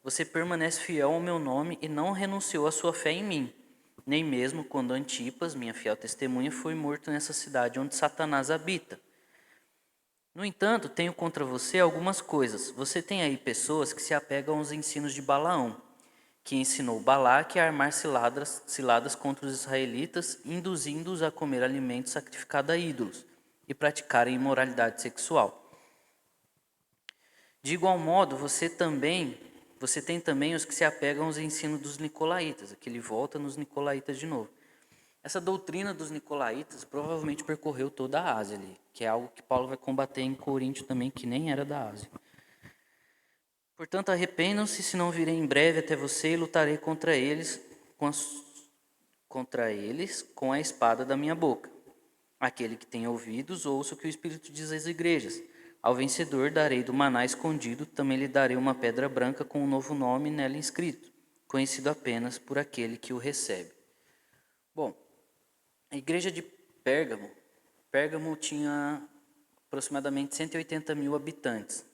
você permanece fiel ao meu nome e não renunciou à sua fé em mim, nem mesmo quando Antipas, minha fiel testemunha, foi morto nessa cidade onde Satanás habita. No entanto, tenho contra você algumas coisas. Você tem aí pessoas que se apegam aos ensinos de Balaão, que ensinou Balaque a armar ciladas contra os israelitas, induzindo-os a comer alimentos sacrificados a ídolos e praticarem imoralidade sexual. De igual modo, você tem também os que se apegam aos ensinos dos nicolaítas. Aqui ele volta nos nicolaítas de novo. Essa doutrina dos nicolaítas provavelmente percorreu toda a Ásia ali, que é algo que Paulo vai combater em Corinto também, que nem era da Ásia. Portanto, arrependam-se, se não virei em breve até você e lutarei contra eles com a espada da minha boca. Aquele que tem ouvidos, ouça o que o Espírito diz às igrejas. Ao vencedor darei do maná escondido, também lhe darei uma pedra branca com um novo nome nela inscrito, conhecido apenas por aquele que o recebe. Bom, a igreja de Pérgamo tinha aproximadamente 180 mil habitantes.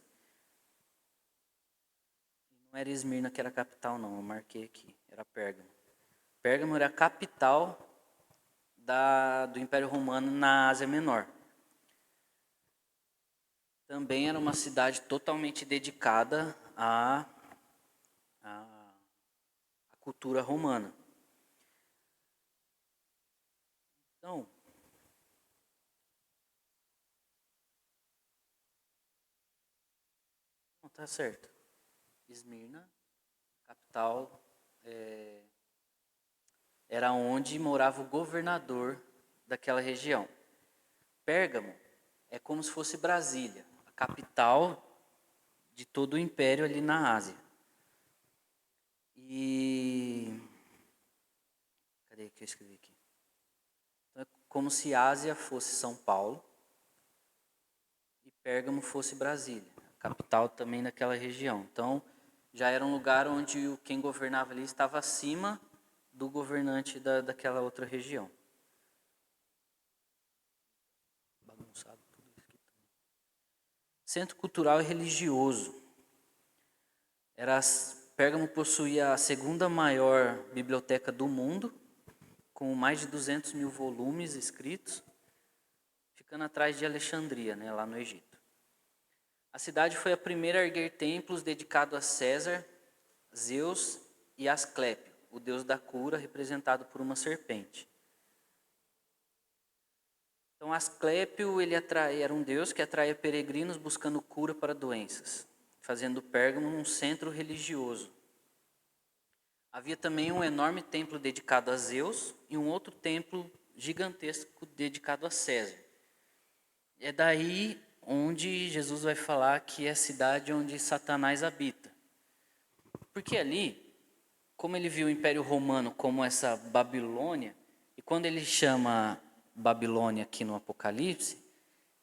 Não era Esmirna que era a capital, não, eu marquei aqui, era Pérgamo. Pérgamo era a capital do Império Romano na Ásia Menor. Também era uma cidade totalmente dedicada à cultura romana. Então, não está certo. Esmirna, capital, era onde morava o governador daquela região. Pérgamo é como se fosse Brasília, a capital de todo o império ali na Ásia. E cadê que eu escrevi aqui? Então, é como se Ásia fosse São Paulo e Pérgamo fosse Brasília, a capital também daquela região. Então, já era um lugar onde quem governava ali estava acima do governante daquela outra região. Bagunçado tudo isso aqui. Centro cultural e religioso. Pérgamo possuía a segunda maior biblioteca do mundo, com mais de 200 mil volumes escritos, ficando atrás de Alexandria, lá no Egito. A cidade foi a primeira a erguer templos dedicados a César, Zeus e Asclépio, o deus da cura, representado por uma serpente. Então, Asclépio era um deus que atraía peregrinos buscando cura para doenças, fazendo Pérgamo um centro religioso. Havia também um enorme templo dedicado a Zeus e um outro templo gigantesco dedicado a César. É daí onde Jesus vai falar que é a cidade onde Satanás habita. Porque ali, como ele viu o Império Romano como essa Babilônia, e quando ele chama Babilônia aqui no Apocalipse,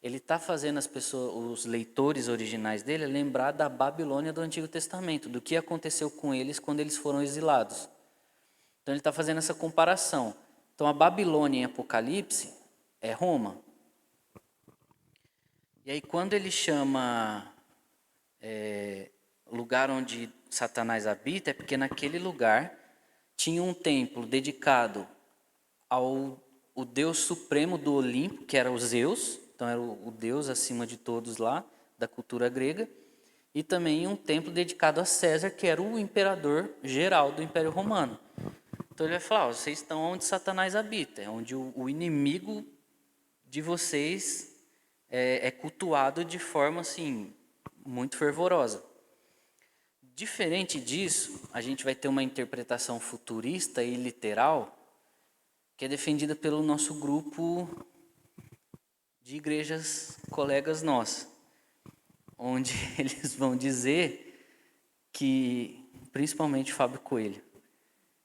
ele está fazendo os leitores originais dele lembrar da Babilônia do Antigo Testamento, do que aconteceu com eles quando eles foram exilados. Então ele está fazendo essa comparação. Então a Babilônia em Apocalipse é Roma. E aí quando ele chama lugar onde Satanás habita, é porque naquele lugar tinha um templo dedicado ao Deus supremo do Olimpo, que era o Zeus, então era o Deus acima de todos lá, da cultura grega, e também um templo dedicado a César, que era o imperador geral do Império Romano. Então ele vai falar, vocês estão onde Satanás habita, é onde o inimigo de vocês é cultuado de forma assim, muito fervorosa. Diferente disso, a gente vai ter uma interpretação futurista e literal, que é defendida pelo nosso grupo de igrejas colegas nossos, onde eles vão dizer que, principalmente Fábio Coelho,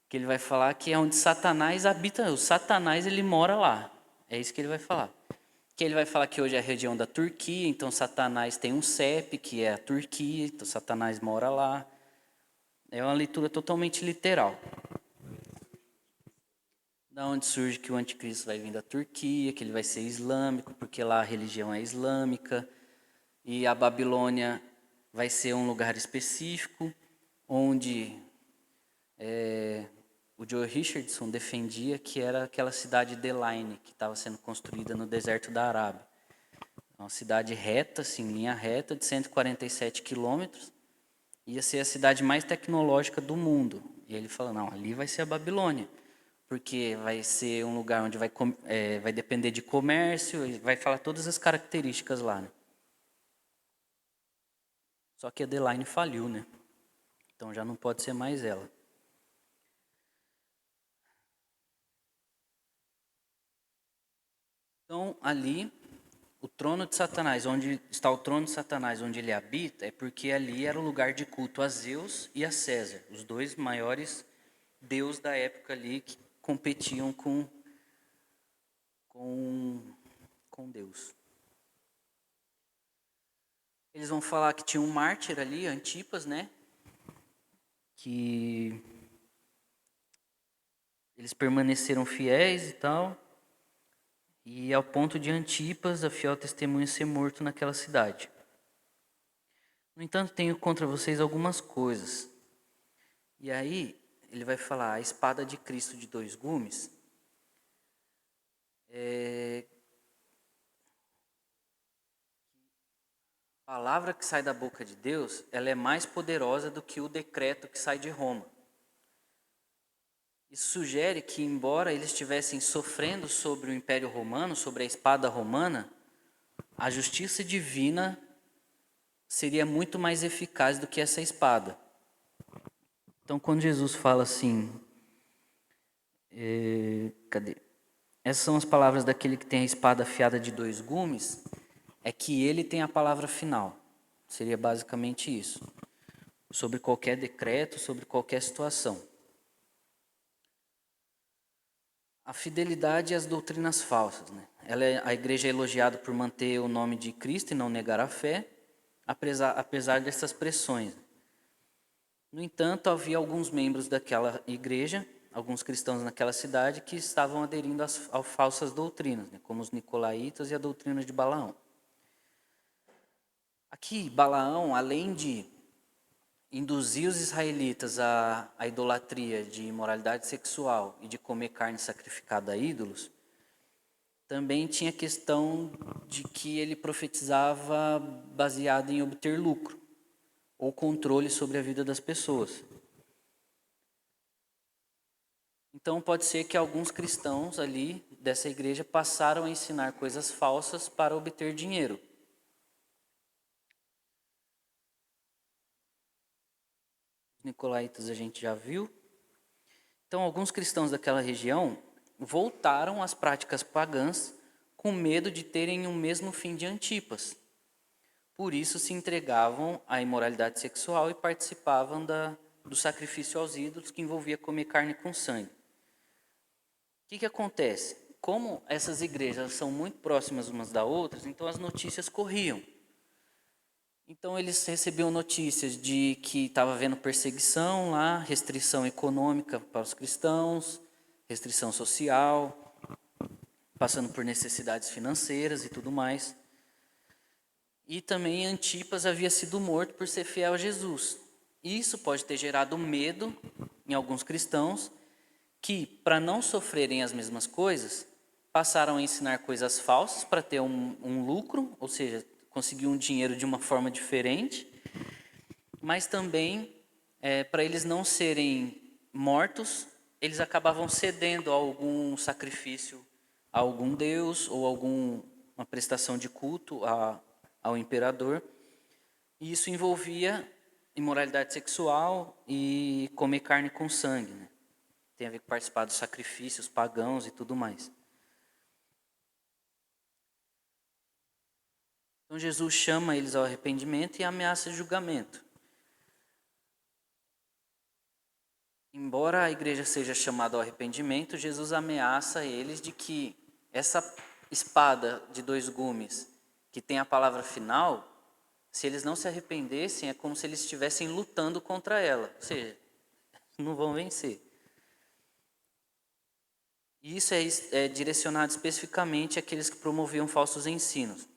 que ele vai falar que é onde Satanás habita, o Satanás ele mora lá, é isso que ele vai falar. Que ele vai falar que hoje é a região da Turquia, então Satanás tem um CEP, que é a Turquia, então Satanás mora lá. É uma leitura totalmente literal. Da onde surge que o anticristo vai vir da Turquia, que ele vai ser islâmico, porque lá a religião é islâmica, e a Babilônia vai ser um lugar específico, onde o Joe Richardson defendia que era aquela cidade de Elaine, que estava sendo construída no deserto da Arábia. Uma cidade reta, assim, linha reta, de 147 quilômetros, ia ser a cidade mais tecnológica do mundo. E ele fala, não, ali vai ser a Babilônia, porque vai ser um lugar onde vai depender de comércio, e vai falar todas as características lá, né? Só que a Adelaine faliu, né? Então já não pode ser mais ela. Então ali, o trono de Satanás, onde está o trono de Satanás, onde ele habita, é porque ali era o lugar de culto a Zeus e a César, os dois maiores deuses da época ali que competiam com, com Deus. Eles vão falar que tinha um mártir ali, Antipas, né? Que eles permaneceram fiéis e tal. E ao ponto de Antipas, a fiel testemunha, ser morto naquela cidade. No entanto, tenho contra vocês algumas coisas. E aí, ele vai falar, a espada de Cristo de 2 gumes. A palavra que sai da boca de Deus, ela é mais poderosa do que o decreto que sai de Roma. Isso sugere que, embora eles estivessem sofrendo sobre o Império Romano, sobre a espada romana, a justiça divina seria muito mais eficaz do que essa espada. Então, quando Jesus fala assim, cadê? Essas são as palavras daquele que tem a espada afiada de 2 gumes, é que ele tem a palavra final. Seria basicamente isso. Sobre qualquer decreto, sobre qualquer situação. A fidelidade e as doutrinas falsas, né? A igreja é elogiada por manter o nome de Cristo e não negar a fé, apesar dessas pressões. No entanto, havia alguns membros daquela igreja, alguns cristãos naquela cidade, que estavam aderindo às falsas doutrinas, né? Como os nicolaítas e a doutrina de Balaão. Aqui, Balaão, além de induzir os israelitas à idolatria de imoralidade sexual e de comer carne sacrificada a ídolos, também tinha a questão de que ele profetizava baseado em obter lucro ou controle sobre a vida das pessoas. Então pode ser que alguns cristãos ali dessa igreja passaram a ensinar coisas falsas para obter dinheiro. Os nicolaítas a gente já viu. Então alguns cristãos daquela região voltaram às práticas pagãs com medo de terem o mesmo fim de Antipas. Por isso se entregavam à imoralidade sexual e participavam do sacrifício aos ídolos, que envolvia comer carne com sangue. O que acontece? Como essas igrejas são muito próximas umas das outras, então as notícias corriam. Então eles recebiam notícias de que estava havendo perseguição lá, restrição econômica para os cristãos, restrição social, passando por necessidades financeiras e tudo mais. E também Antipas havia sido morto por ser fiel a Jesus. Isso pode ter gerado medo em alguns cristãos que, para não sofrerem as mesmas coisas, passaram a ensinar coisas falsas para ter um lucro, ou seja, conseguir um dinheiro de uma forma diferente, mas também, para eles não serem mortos, eles acabavam cedendo a algum sacrifício a algum deus ou alguma prestação de culto ao imperador. E isso envolvia imoralidade sexual e comer carne com sangue, né? Tem a ver com participar dos sacrifícios pagãos e tudo mais. Então Jesus chama eles ao arrependimento e ameaça julgamento. Embora a igreja seja chamada ao arrependimento, Jesus ameaça eles de que essa espada de 2 gumes, que tem a palavra final, se eles não se arrependessem, é como se eles estivessem lutando contra ela. Ou seja, não vão vencer. E isso é direcionado especificamente àqueles que promoviam falsos ensinos.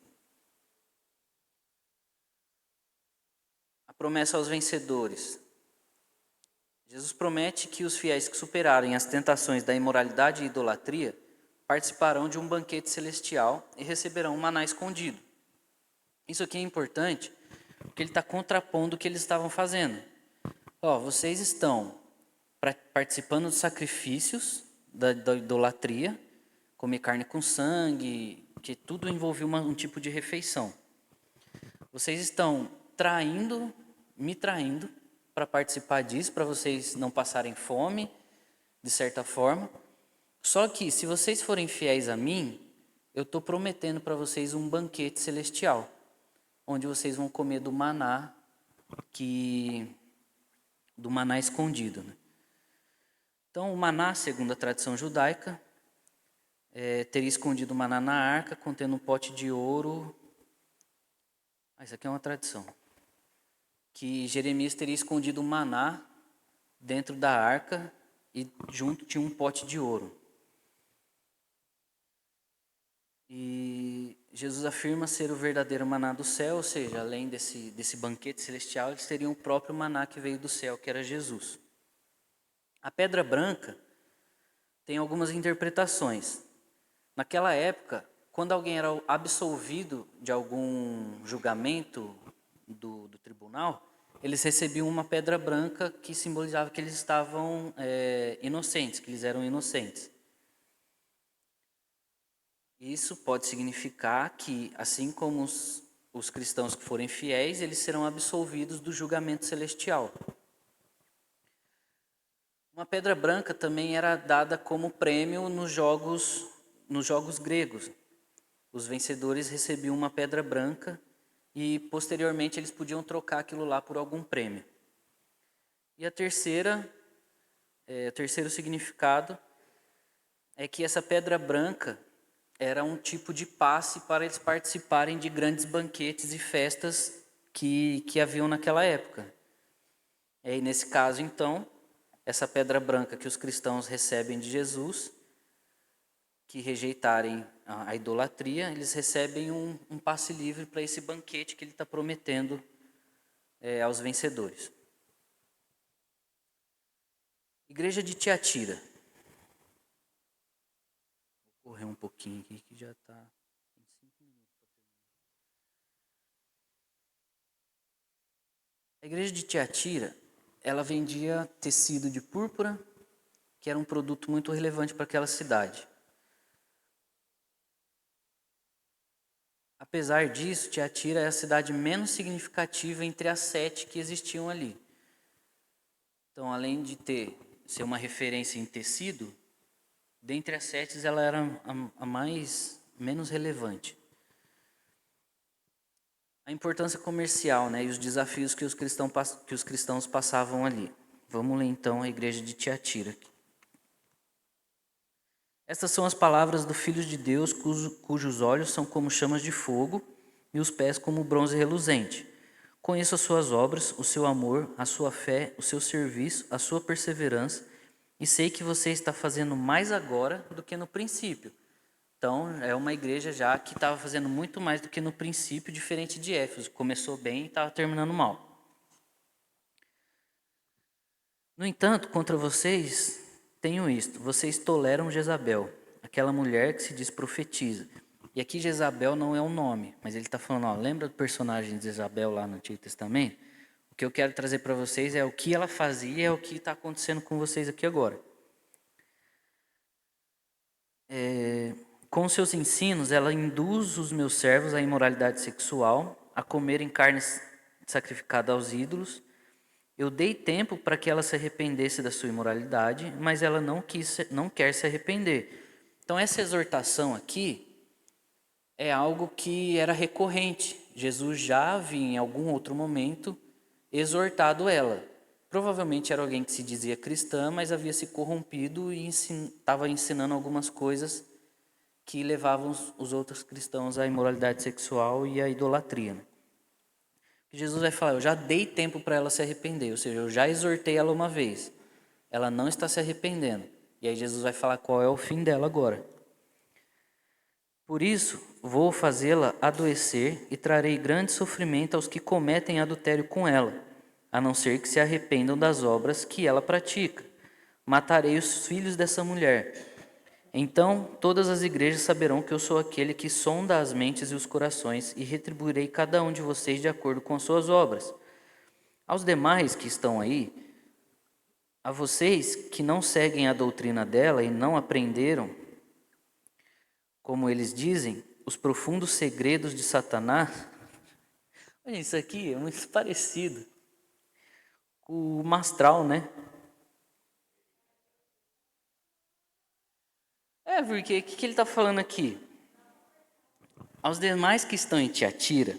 A promessa aos vencedores. Jesus promete que os fiéis que superarem as tentações da imoralidade e idolatria participarão de um banquete celestial e receberão um maná escondido. Isso aqui é importante porque ele está contrapondo o que eles estavam fazendo. Vocês estão participando dos sacrifícios da idolatria, comer carne com sangue, que tudo envolvia um tipo de refeição. Vocês estão me traindo para participar disso, para vocês não passarem fome, de certa forma. Só que, se vocês forem fiéis a mim, eu estou prometendo para vocês um banquete celestial, onde vocês vão comer do maná, do maná escondido, né? Então, o maná, segundo a tradição judaica, teria escondido o maná na arca, contendo um pote de ouro. Isso aqui é uma tradição. Que Jeremias teria escondido o maná dentro da arca e junto tinha um pote de ouro. E Jesus afirma ser o verdadeiro maná do céu, ou seja, além desse banquete celestial, eles teriam o próprio maná que veio do céu, que era Jesus. A pedra branca tem algumas interpretações. Naquela época, quando alguém era absolvido de algum julgamento do tribunal, eles recebiam uma pedra branca que simbolizava que eles estavam inocentes, que eles eram inocentes. Isso pode significar que, assim como os cristãos que forem fiéis, eles serão absolvidos do julgamento celestial. Uma pedra branca também era dada como prêmio nos jogos gregos. Os vencedores recebiam uma pedra branca e, posteriormente, eles podiam trocar aquilo lá por algum prêmio. E o terceiro significado é que essa pedra branca era um tipo de passe para eles participarem de grandes banquetes e festas que haviam naquela época. E nesse caso, então, essa pedra branca que os cristãos recebem de Jesus, que rejeitarem a idolatria, eles recebem um passe livre para esse banquete que ele está prometendo aos vencedores. Igreja de Tiatira. Vou correr um pouquinho aqui que já está em 5 minutos. A igreja de Tiatira, ela vendia tecido de púrpura, que era um produto muito relevante para aquela cidade. Apesar disso, Tiatira é a cidade menos significativa entre as 7 que existiam ali. Então, além de ser uma referência em tecido, dentre as 7 ela era a menos relevante. A importância comercial, né, e os desafios que os cristãos passavam ali. Vamos ler então a igreja de Tiatira. Estas são as palavras do Filho de Deus, cujos olhos são como chamas de fogo e os pés como bronze reluzente. Conheço as suas obras, o seu amor, a sua fé, o seu serviço, a sua perseverança, e sei que você está fazendo mais agora do que no princípio. Então, é uma igreja já que estava fazendo muito mais do que no princípio, diferente de Éfeso. Começou bem e estava terminando mal. No entanto, contra vocês tenho isto: vocês toleram Jezabel, aquela mulher que se diz profetiza. E aqui Jezabel não é um nome, mas ele está falando, lembra do personagem de Jezabel lá no Antigo Testamento? O que eu quero trazer para vocês é o que ela fazia e é o que está acontecendo com vocês aqui agora. Com seus ensinos, ela induz os meus servos à imoralidade sexual, a comerem carne sacrificada aos ídolos. Eu dei tempo para que ela se arrependesse da sua imoralidade, mas ela não quer se arrepender. Então, essa exortação aqui é algo que era recorrente. Jesus já havia, em algum outro momento, exortado ela. Provavelmente era alguém que se dizia cristã, mas havia se corrompido e estava ensinando algumas coisas que levavam os outros cristãos à imoralidade sexual e à idolatria, né? Jesus vai falar, eu já dei tempo para ela se arrepender, ou seja, eu já exortei ela uma vez. Ela não está se arrependendo. E aí Jesus vai falar qual é o fim dela agora. Por isso, vou fazê-la adoecer e trarei grande sofrimento aos que cometem adultério com ela, a não ser que se arrependam das obras que ela pratica. Matarei os filhos dessa mulher. Então todas as igrejas saberão que eu sou aquele que sonda as mentes e os corações e retribuirei cada um de vocês de acordo com as suas obras. Aos demais que estão aí, A vocês que não seguem a doutrina dela e não aprenderam, como eles dizem, os profundos segredos de Satanás. Olha, isso aqui é muito parecido com o Mastral, né? Porque o que ele está falando aqui? Aos demais que estão em Tiatira,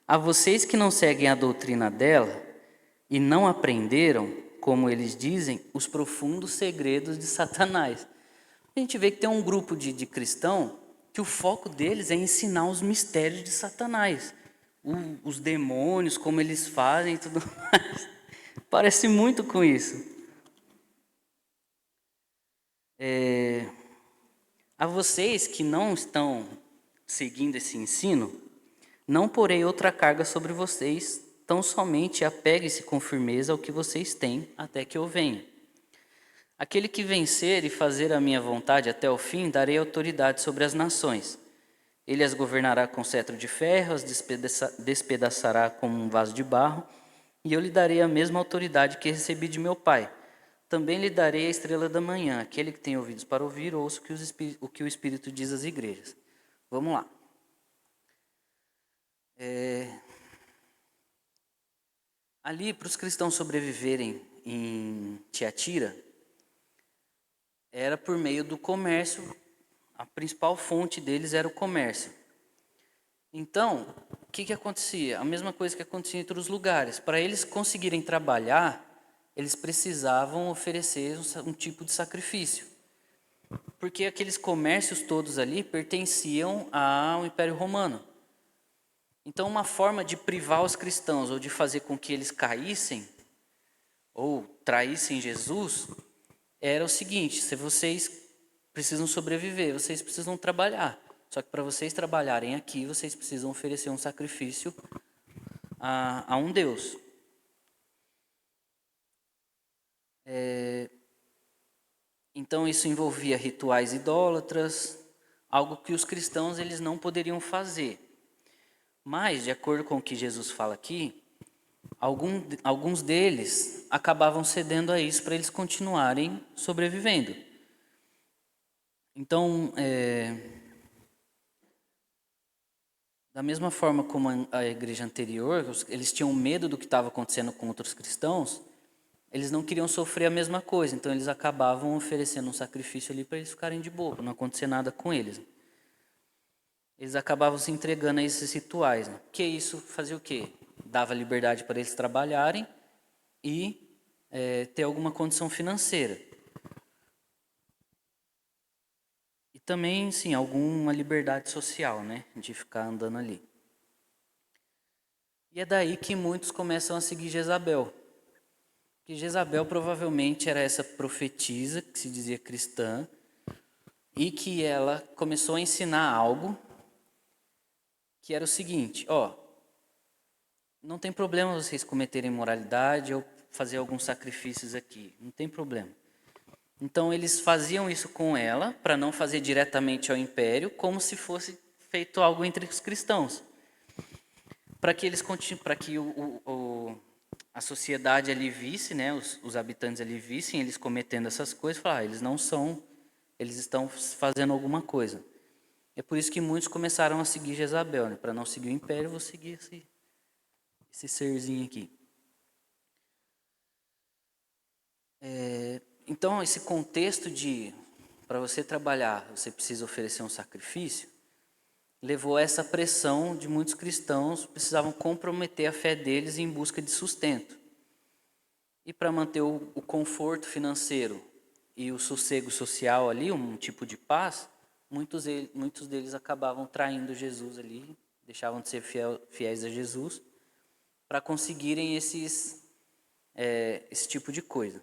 a vocês que não seguem a doutrina dela e não aprenderam, como eles dizem, os profundos segredos de Satanás. A gente vê que tem um grupo de cristão que o foco deles é ensinar os mistérios de Satanás. Os demônios, como eles fazem e tudo mais. Parece muito com isso. A vocês que não estão seguindo esse ensino, não porei outra carga sobre vocês, tão somente apegue-se com firmeza ao que vocês têm, até que eu venha. Aquele que vencer e fazer a minha vontade até o fim, darei autoridade sobre as nações. Ele as governará com cetro de ferro, as despedaçará como um vaso de barro, e eu lhe darei a mesma autoridade que recebi de meu Pai. Também lhe darei a estrela da manhã. Aquele que tem ouvidos para ouvir, ouça o que o Espírito diz às igrejas. Vamos lá. Ali, para os cristãos sobreviverem em Tiatira, era por meio do comércio. A principal fonte deles era o comércio. Então, o que acontecia? A mesma coisa que acontecia em outros lugares. Para eles conseguirem trabalhar, eles precisavam oferecer um tipo de sacrifício. Porque aqueles comércios todos ali pertenciam ao Império Romano. Então, uma forma de privar os cristãos ou de fazer com que eles caíssem ou traíssem Jesus era o seguinte: se vocês precisam sobreviver, vocês precisam trabalhar. Só que para vocês trabalharem aqui, vocês precisam oferecer um sacrifício a um Deus. Então isso envolvia rituais idólatras, algo que os cristãos eles não poderiam fazer. Mas, de acordo com o que Jesus fala aqui, alguns deles acabavam cedendo a isso para eles continuarem sobrevivendo. Então, da mesma forma como a igreja anterior, eles tinham medo do que estava acontecendo com outros cristãos, eles não queriam sofrer a mesma coisa, então eles acabavam oferecendo um sacrifício ali para eles ficarem de boa, para não acontecer nada com eles. Eles acabavam se entregando a esses rituais, né? Porque isso fazia o quê? Dava liberdade para eles trabalharem e ter alguma condição financeira. E também, sim, alguma liberdade social, né? De ficar andando ali. E é daí que muitos começam a seguir Jezabel. Que Jezabel provavelmente era essa profetisa que se dizia cristã e que ela começou a ensinar algo que era o seguinte: não tem problema vocês cometerem imoralidade ou fazer alguns sacrifícios aqui, não tem problema. Então eles faziam isso com ela para não fazer diretamente ao império, como se fosse feito algo entre os cristãos, para que eles para que a sociedade ali visse, né, os habitantes ali vissem eles cometendo essas coisas, falar, eles não são, eles estão fazendo alguma coisa. É por isso que muitos começaram a seguir Jezabel, né? Para não seguir o império, eu vou seguir esse serzinho aqui. Então, esse contexto de para você trabalhar, você precisa oferecer um sacrifício, levou a essa pressão de muitos cristãos precisavam comprometer a fé deles em busca de sustento. E para manter o conforto financeiro e o sossego social ali, um tipo de paz, muitos deles acabavam traindo Jesus ali, deixavam de ser fiéis a Jesus, para conseguirem esse tipo de coisa.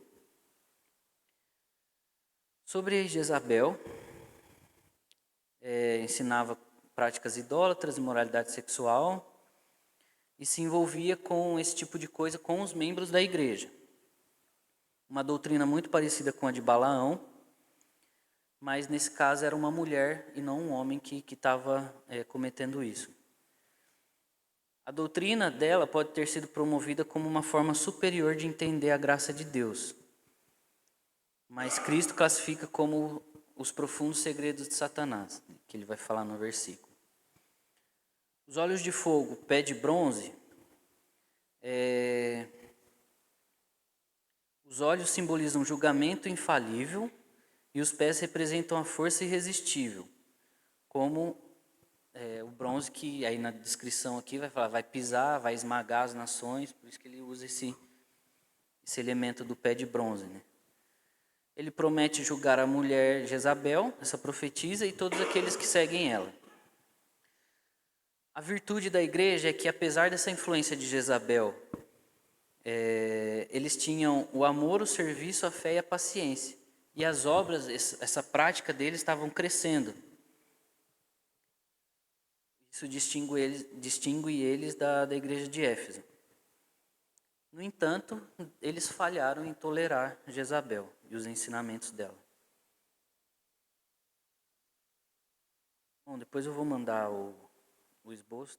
Sobre Jezabel, ensinava práticas idólatras, imoralidade sexual, e se envolvia com esse tipo de coisa com os membros da igreja. Uma doutrina muito parecida com a de Balaão, mas nesse caso era uma mulher e não um homem que estava cometendo isso. A doutrina dela pode ter sido promovida como uma forma superior de entender a graça de Deus. mas Cristo classifica como os profundos segredos de Satanás, que ele vai falar no versículo. Os olhos de fogo, pé de bronze, os olhos simbolizam julgamento infalível e os pés representam a força irresistível, como o bronze, que aí na descrição aqui vai falar, vai pisar, vai esmagar as nações, por isso que ele usa esse elemento do pé de bronze, né? Ele promete julgar a mulher Jezabel, essa profetisa, e todos aqueles que seguem ela. A virtude da igreja é que, apesar dessa influência de Jezabel, eles tinham o amor, o serviço, a fé e a paciência. E as obras, essa prática deles estavam crescendo. Isso distingue eles da igreja de Éfeso. No entanto, eles falharam em tolerar Jezabel e os ensinamentos dela. Bom, depois eu vou mandar o esboço,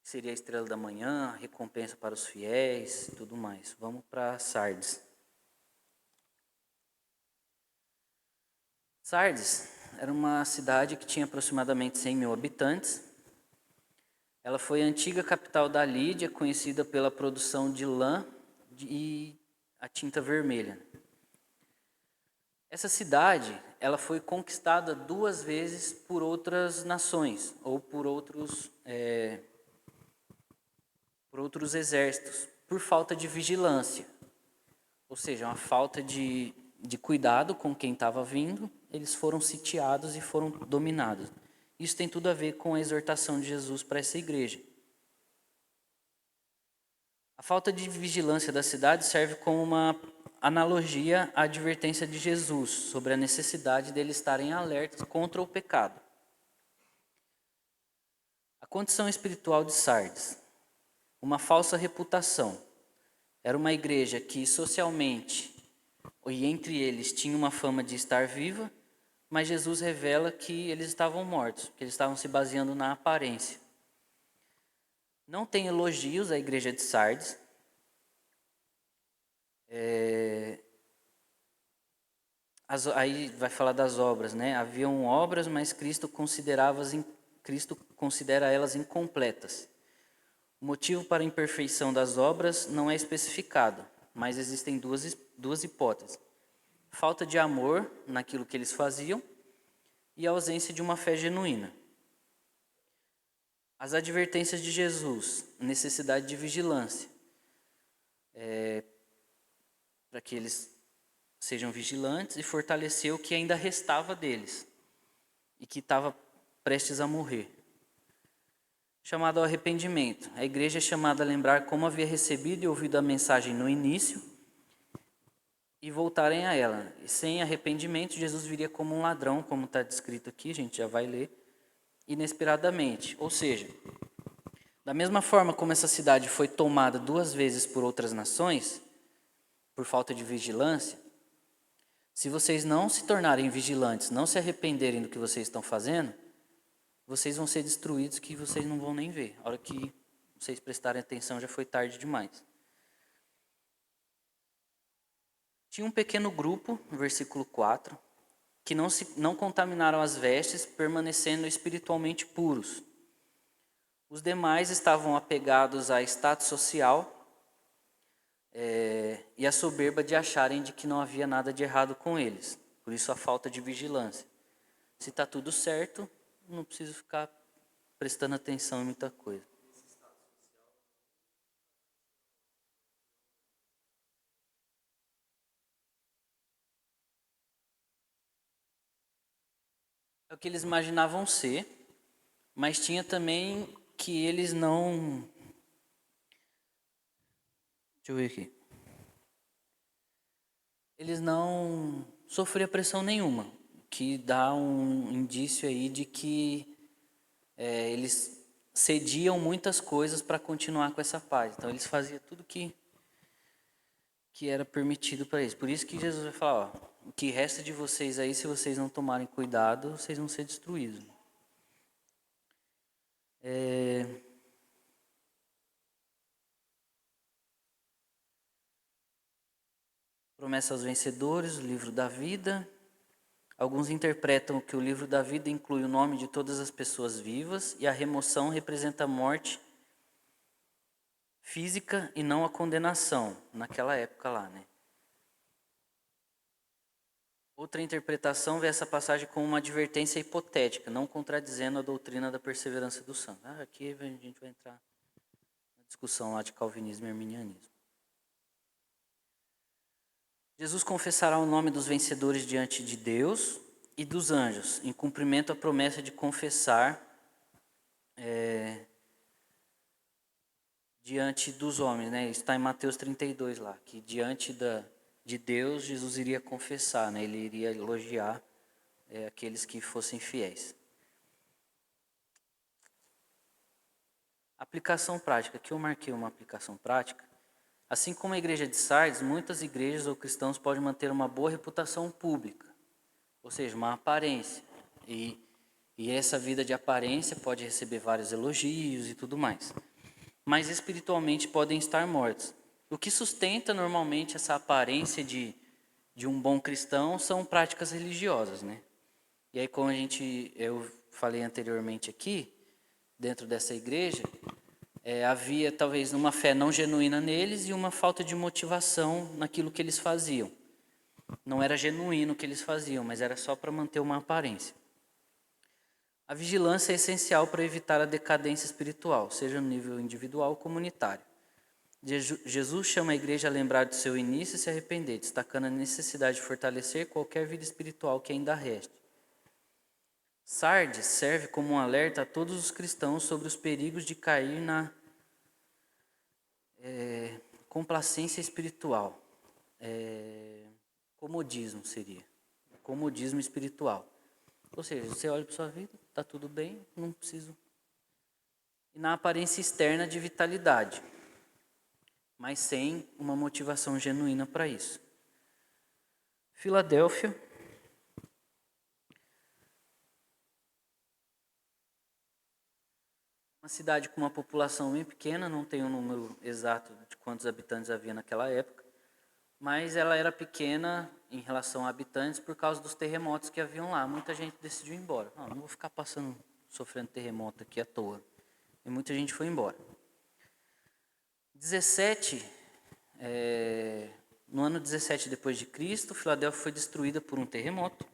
seria a estrela da manhã, a recompensa para os fiéis e tudo mais. Vamos para Sardes. Sardes era uma cidade que tinha aproximadamente 100 mil habitantes. Ela foi a antiga capital da Lídia, conhecida pela produção de lã e a tinta vermelha. Essa cidade, ela foi conquistada 2 vezes por outras nações ou por outros exércitos, por falta de vigilância. Ou seja, uma falta de cuidado com quem estava vindo, eles foram sitiados e foram dominados. Isso tem tudo a ver com a exortação de Jesus para essa igreja. A falta de vigilância da cidade serve como uma analogia à advertência de Jesus sobre a necessidade deles estarem alertas contra o pecado. A condição espiritual de Sardes, uma falsa reputação. Era uma igreja que socialmente e entre eles tinha uma fama de estar viva, mas Jesus revela que eles estavam mortos, que eles estavam se baseando na aparência. Não tem elogios à igreja de Sardes. Aí vai falar das obras, né? Haviam obras, mas Cristo considera elas incompletas. O motivo para a imperfeição das obras não é especificado, mas existem duas hipóteses. Falta de amor naquilo que eles faziam e a ausência de uma fé genuína. As advertências de Jesus, necessidade de vigilância, para que eles sejam vigilantes, e fortalecer o que ainda restava deles e que estava prestes a morrer. Chamado ao arrependimento. A igreja é chamada a lembrar como havia recebido e ouvido a mensagem no início e voltarem a ela. E sem arrependimento, Jesus viria como um ladrão, como está descrito aqui, a gente já vai ler, inesperadamente. Ou seja, da mesma forma como essa cidade foi tomada 2 vezes por outras nações, por falta de vigilância, se vocês não se tornarem vigilantes, não se arrependerem do que vocês estão fazendo, vocês vão ser destruídos que vocês não vão nem ver. A hora que vocês prestarem atenção já foi tarde demais. Tinha um pequeno grupo, no versículo 4, que não contaminaram as vestes, permanecendo espiritualmente puros. Os demais estavam apegados a status social e a soberba de acharem de que não havia nada de errado com eles. Por isso a falta de vigilância. Se está tudo certo, não preciso ficar prestando atenção em muita coisa. É o que eles imaginavam ser, mas tinha também que eles não... Deixa eu ver aqui. Eles não sofriam pressão nenhuma, que dá um indício aí de que eles cediam muitas coisas para continuar com essa paz. Então eles faziam tudo que era permitido para eles. Por isso que Jesus vai falar, ó, o que resta de vocês aí, se vocês não tomarem cuidado, vocês vão ser destruídos. Promessa aos vencedores, o livro da vida. Alguns interpretam que o livro da vida inclui o nome de todas as pessoas vivas e a remoção representa a morte física e não a condenação, naquela época lá, né? Outra interpretação vê essa passagem como uma advertência hipotética, não contradizendo a doutrina da perseverança do santo. Aqui a gente vai entrar na discussão lá de calvinismo e arminianismo. Jesus confessará o nome dos vencedores diante de Deus e dos anjos, em cumprimento à promessa de confessar diante dos homens, né? Está em Mateus 32 lá, que diante de Deus, Jesus iria confessar, né? Ele iria elogiar aqueles que fossem fiéis. Aplicação prática. Aqui eu marquei uma aplicação prática. Assim como a igreja de Sardes, muitas igrejas ou cristãos podem manter uma boa reputação pública, ou seja, uma aparência. E essa vida de aparência pode receber vários elogios e tudo mais. Mas espiritualmente podem estar mortos. O que sustenta normalmente essa aparência de um bom cristão são práticas religiosas, né? E aí, como eu falei anteriormente aqui, dentro dessa igreja, havia talvez uma fé não genuína neles e uma falta de motivação naquilo que eles faziam. Não era genuíno o que eles faziam, mas era só para manter uma aparência. A vigilância é essencial para evitar a decadência espiritual, seja no nível individual ou comunitário. Jesus chama a igreja a lembrar do seu início e se arrepender, destacando a necessidade de fortalecer qualquer vida espiritual que ainda reste. Sardes serve como um alerta a todos os cristãos sobre os perigos de cair na complacência espiritual. Comodismo seria. Comodismo espiritual. Ou seja, você olha para sua vida, está tudo bem, não preciso. E na aparência externa de vitalidade, mas sem uma motivação genuína para isso. Filadélfia. Uma cidade com uma população bem pequena, não tem o número exato de quantos habitantes havia naquela época, mas ela era pequena em relação a habitantes por causa dos terremotos que haviam lá. Muita gente decidiu ir embora. Não vou ficar sofrendo terremoto aqui à toa. E muita gente foi embora. 17, no ano 17 depois de Cristo, Filadélfia foi destruída por um terremoto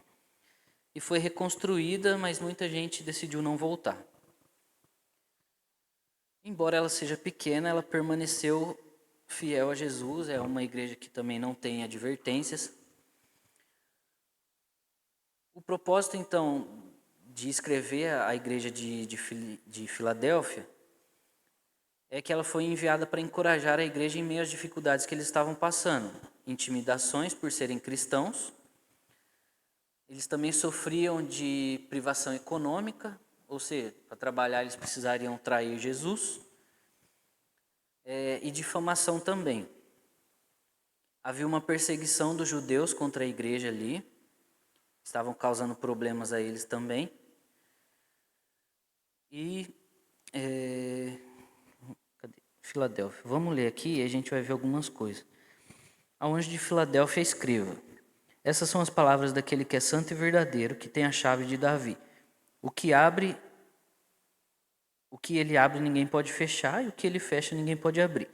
e foi reconstruída, mas muita gente decidiu não voltar. Embora ela seja pequena, ela permaneceu fiel a Jesus. É uma igreja que também não tem advertências. O propósito, então, de escrever a igreja de Filadélfia é que ela foi enviada para encorajar a igreja em meio às dificuldades que eles estavam passando. Intimidações por serem cristãos. Eles também sofriam de privação econômica, ou seja, para trabalhar eles precisariam trair Jesus. E difamação também. Havia uma perseguição dos judeus contra a igreja ali. Estavam causando problemas a eles também. E Filadélfia. Vamos ler aqui e a gente vai ver algumas coisas. Ao anjo de Filadélfia escreva: essas são as palavras daquele que é santo e verdadeiro, que tem a chave de Davi. O que ele abre ninguém pode fechar, e o que ele fecha ninguém pode abrir.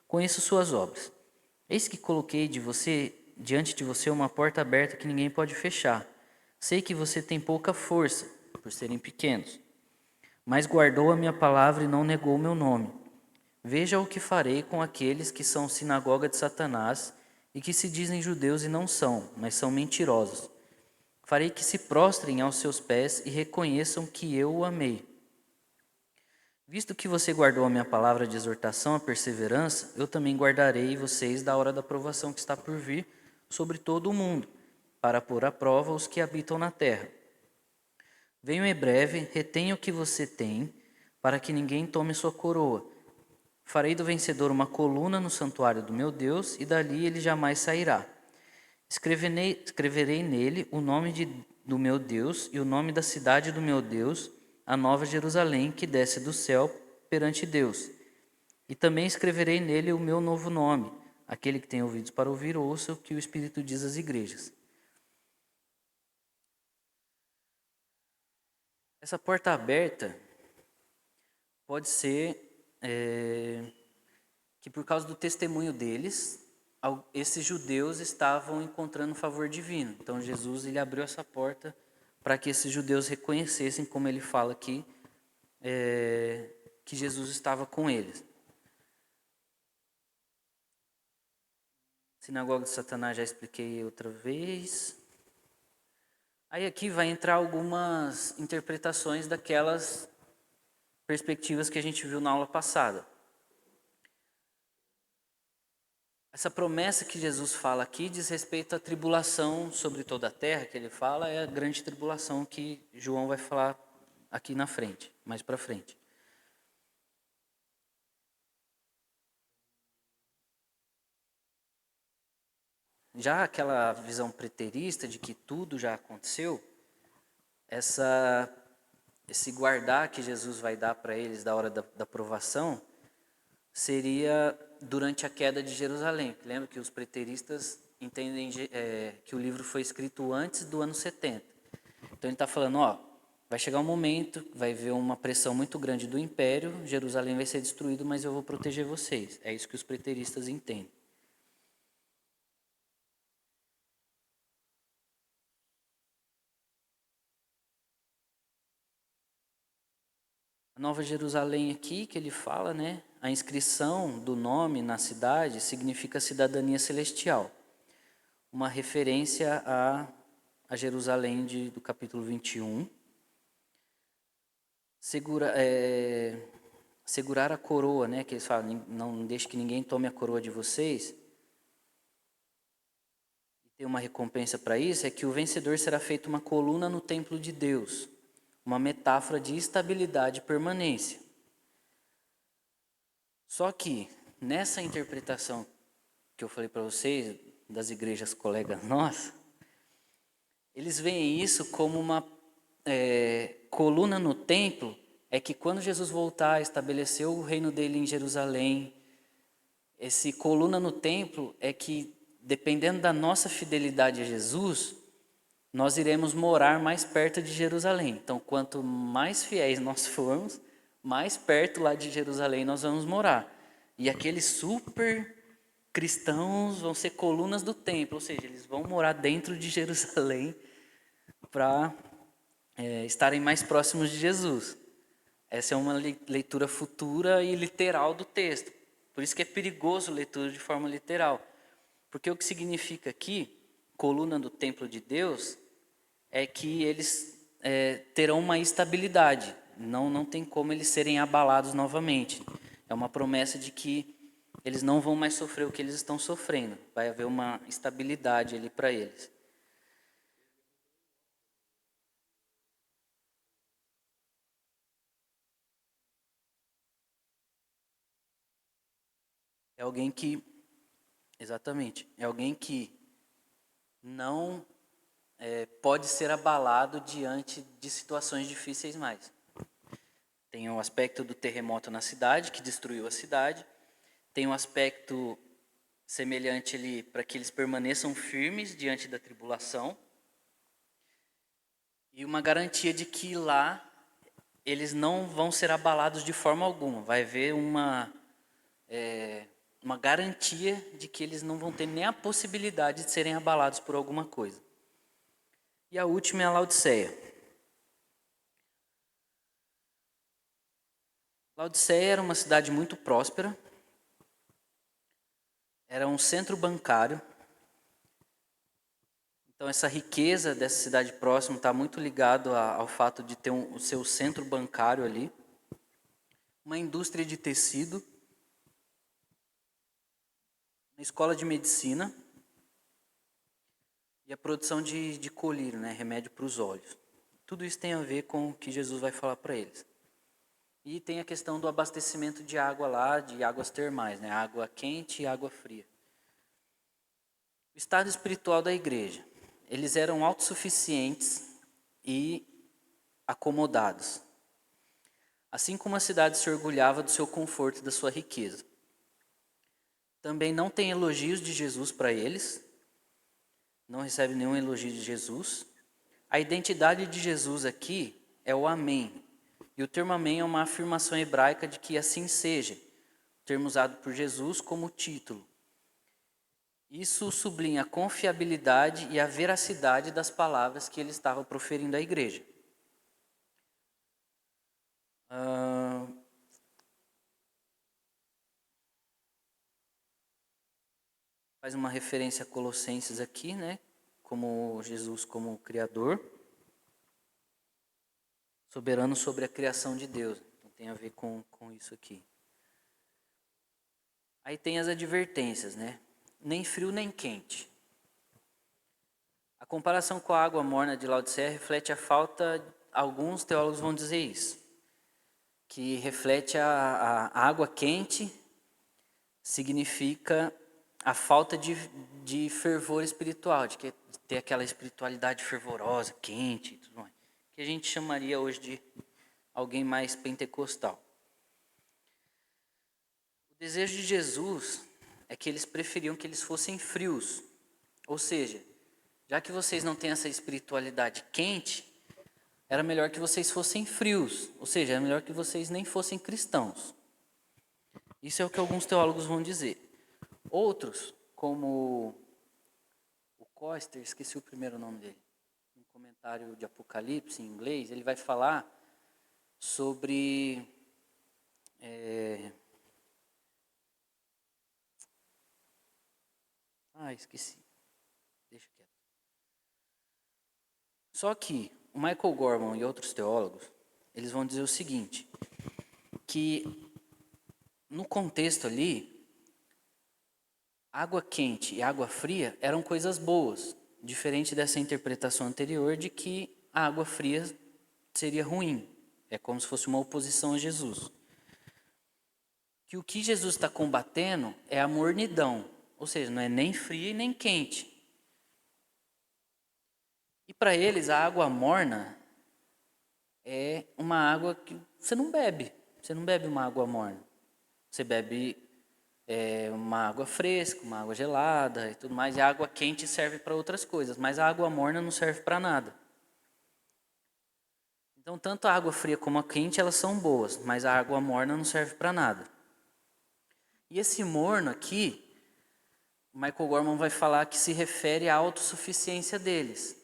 Conheço suas obras. Eis que coloquei diante de você uma porta aberta que ninguém pode fechar. Sei que você tem pouca força, por serem pequenos, mas guardou a minha palavra e não negou o meu nome. Veja o que farei com aqueles que são sinagoga de Satanás e que se dizem judeus e não são, mas são mentirosos. Farei que se prostrem aos seus pés e reconheçam que eu o amei. Visto que você guardou a minha palavra de exortação à perseverança, eu também guardarei vocês da hora da provação que está por vir sobre todo o mundo, para pôr à prova os que habitam na terra. Venho em breve, retenha o que você tem, para que ninguém tome sua coroa. Farei do vencedor uma coluna no santuário do meu Deus, e dali ele jamais sairá. Escreverei nele o nome do meu Deus e o nome da cidade do meu Deus, a nova Jerusalém, que desce do céu perante Deus. E também escreverei nele o meu novo nome, Aquele que tem ouvidos para ouvir, ouça o que o Espírito diz às igrejas. Essa porta aberta pode ser que por causa do testemunho deles, esses judeus estavam encontrando favor divino. Então Jesus ele abriu essa porta para que esses judeus reconhecessem, como ele fala aqui, que Jesus estava com eles. Sinagoga de Satanás já expliquei outra vez. Aí aqui vai entrar algumas interpretações daquelas perspectivas que a gente viu na aula passada. Essa promessa que Jesus fala aqui diz respeito à tribulação sobre toda a terra, que ele fala, é a grande tribulação que João vai falar aqui na frente, mais para frente. Já aquela visão preterista de que tudo já aconteceu, esse guardar que Jesus vai dar para eles da hora da provação, seria durante a queda de Jerusalém. Lembra que os preteristas entendem que o livro foi escrito antes do ano 70. Então ele está falando, vai chegar um momento, vai haver uma pressão muito grande do império, Jerusalém vai ser destruído, mas eu vou proteger vocês. É isso que os preteristas entendem. A Nova Jerusalém aqui, que ele fala, né? A inscrição do nome na cidade significa cidadania celestial. Uma referência a Jerusalém do capítulo 21. Segurar a coroa, né? Que eles falam, não deixe que ninguém tome a coroa de vocês. E tem uma recompensa para isso, é que o vencedor será feito uma coluna no templo de Deus. Uma metáfora de estabilidade e permanência. Só que, nessa interpretação que eu falei para vocês, das igrejas colegas nossas, eles veem isso como uma coluna no templo, é que quando Jesus voltar, estabeleceu o reino dele em Jerusalém, esse coluna no templo é que, dependendo da nossa fidelidade a Jesus, nós iremos morar mais perto de Jerusalém. Então, quanto mais fiéis nós formos, mais perto lá de Jerusalém nós vamos morar. E aqueles super cristãos vão ser colunas do templo, ou seja, eles vão morar dentro de Jerusalém para estarem mais próximos de Jesus. Essa é uma leitura futura e literal do texto. Por isso que é perigoso leitura de forma literal. Porque o que significa aqui, coluna do templo de Deus, é que eles terão uma estabilidade. Não tem como eles serem abalados novamente. É uma promessa de que eles não vão mais sofrer o que eles estão sofrendo. Vai haver uma estabilidade ali para eles. É alguém que, exatamente, é alguém que não pode ser abalado diante de situações difíceis mais. Tem o aspecto do terremoto na cidade, que destruiu a cidade. Tem um aspecto semelhante ali para que eles permaneçam firmes diante da tribulação. E uma garantia de que lá eles não vão ser abalados de forma alguma. Vai haver uma garantia de que eles não vão ter nem a possibilidade de serem abalados por alguma coisa. E a última é a Laodiceia. Laodiceia era uma cidade muito próspera, era um centro bancário. Então essa riqueza dessa cidade próxima está muito ligado ao fato de ter o seu centro bancário ali, uma indústria de tecido, uma escola de medicina e a produção de colírio, né, remédio para os olhos. Tudo isso tem a ver com o que Jesus vai falar para eles. E tem a questão do abastecimento de água lá, de águas termais, né, água quente e água fria. O estado espiritual da igreja. Eles eram autossuficientes e acomodados. Assim como a cidade se orgulhava do seu conforto e da sua riqueza. Também não tem elogios de Jesus para eles. Não recebe nenhum elogio de Jesus. A identidade de Jesus aqui é o amém. E o termo amém é uma afirmação hebraica de que assim seja. Termo usado por Jesus como título. Isso sublinha a confiabilidade e a veracidade das palavras que ele estava proferindo à igreja. Faz uma referência a Colossenses aqui, né? Como Jesus como Criador. Soberano sobre a criação de Deus. Então tem a ver com isso aqui. Aí tem as advertências, né? Nem frio nem quente. A comparação com a água morna de Laodiceia reflete a falta, alguns teólogos vão dizer isso, que reflete a água quente significa a falta de fervor espiritual, de ter aquela espiritualidade fervorosa, quente e tudo mais, que a gente chamaria hoje de alguém mais pentecostal. O desejo de Jesus é que eles preferiam que eles fossem frios, ou seja, já que vocês não têm essa espiritualidade quente, era melhor que vocês fossem frios, ou seja, era melhor que vocês nem fossem cristãos. Isso é o que alguns teólogos vão dizer. Outros, como o Koster, esqueci o primeiro nome dele, um comentário de Apocalipse em inglês, ele vai falar sobre esqueci. Deixa quieto. Só que o Michael Gorman e outros teólogos, eles vão dizer o seguinte, que no contexto ali, água quente e água fria eram coisas boas, diferente dessa interpretação anterior de que a água fria seria ruim. É como se fosse uma oposição a Jesus. Que o que Jesus está combatendo é a mornidão, ou seja, não é nem fria e nem quente. E para eles, a água morna é uma água que você não bebe. Você não bebe uma água morna. Você bebe uma água fresca, uma água gelada e tudo mais. E a água quente serve para outras coisas, mas a água morna não serve para nada. Então, tanto a água fria como a quente, elas são boas, mas a água morna não serve para nada. E esse morno aqui, o Michael Gorman vai falar que se refere à autossuficiência deles.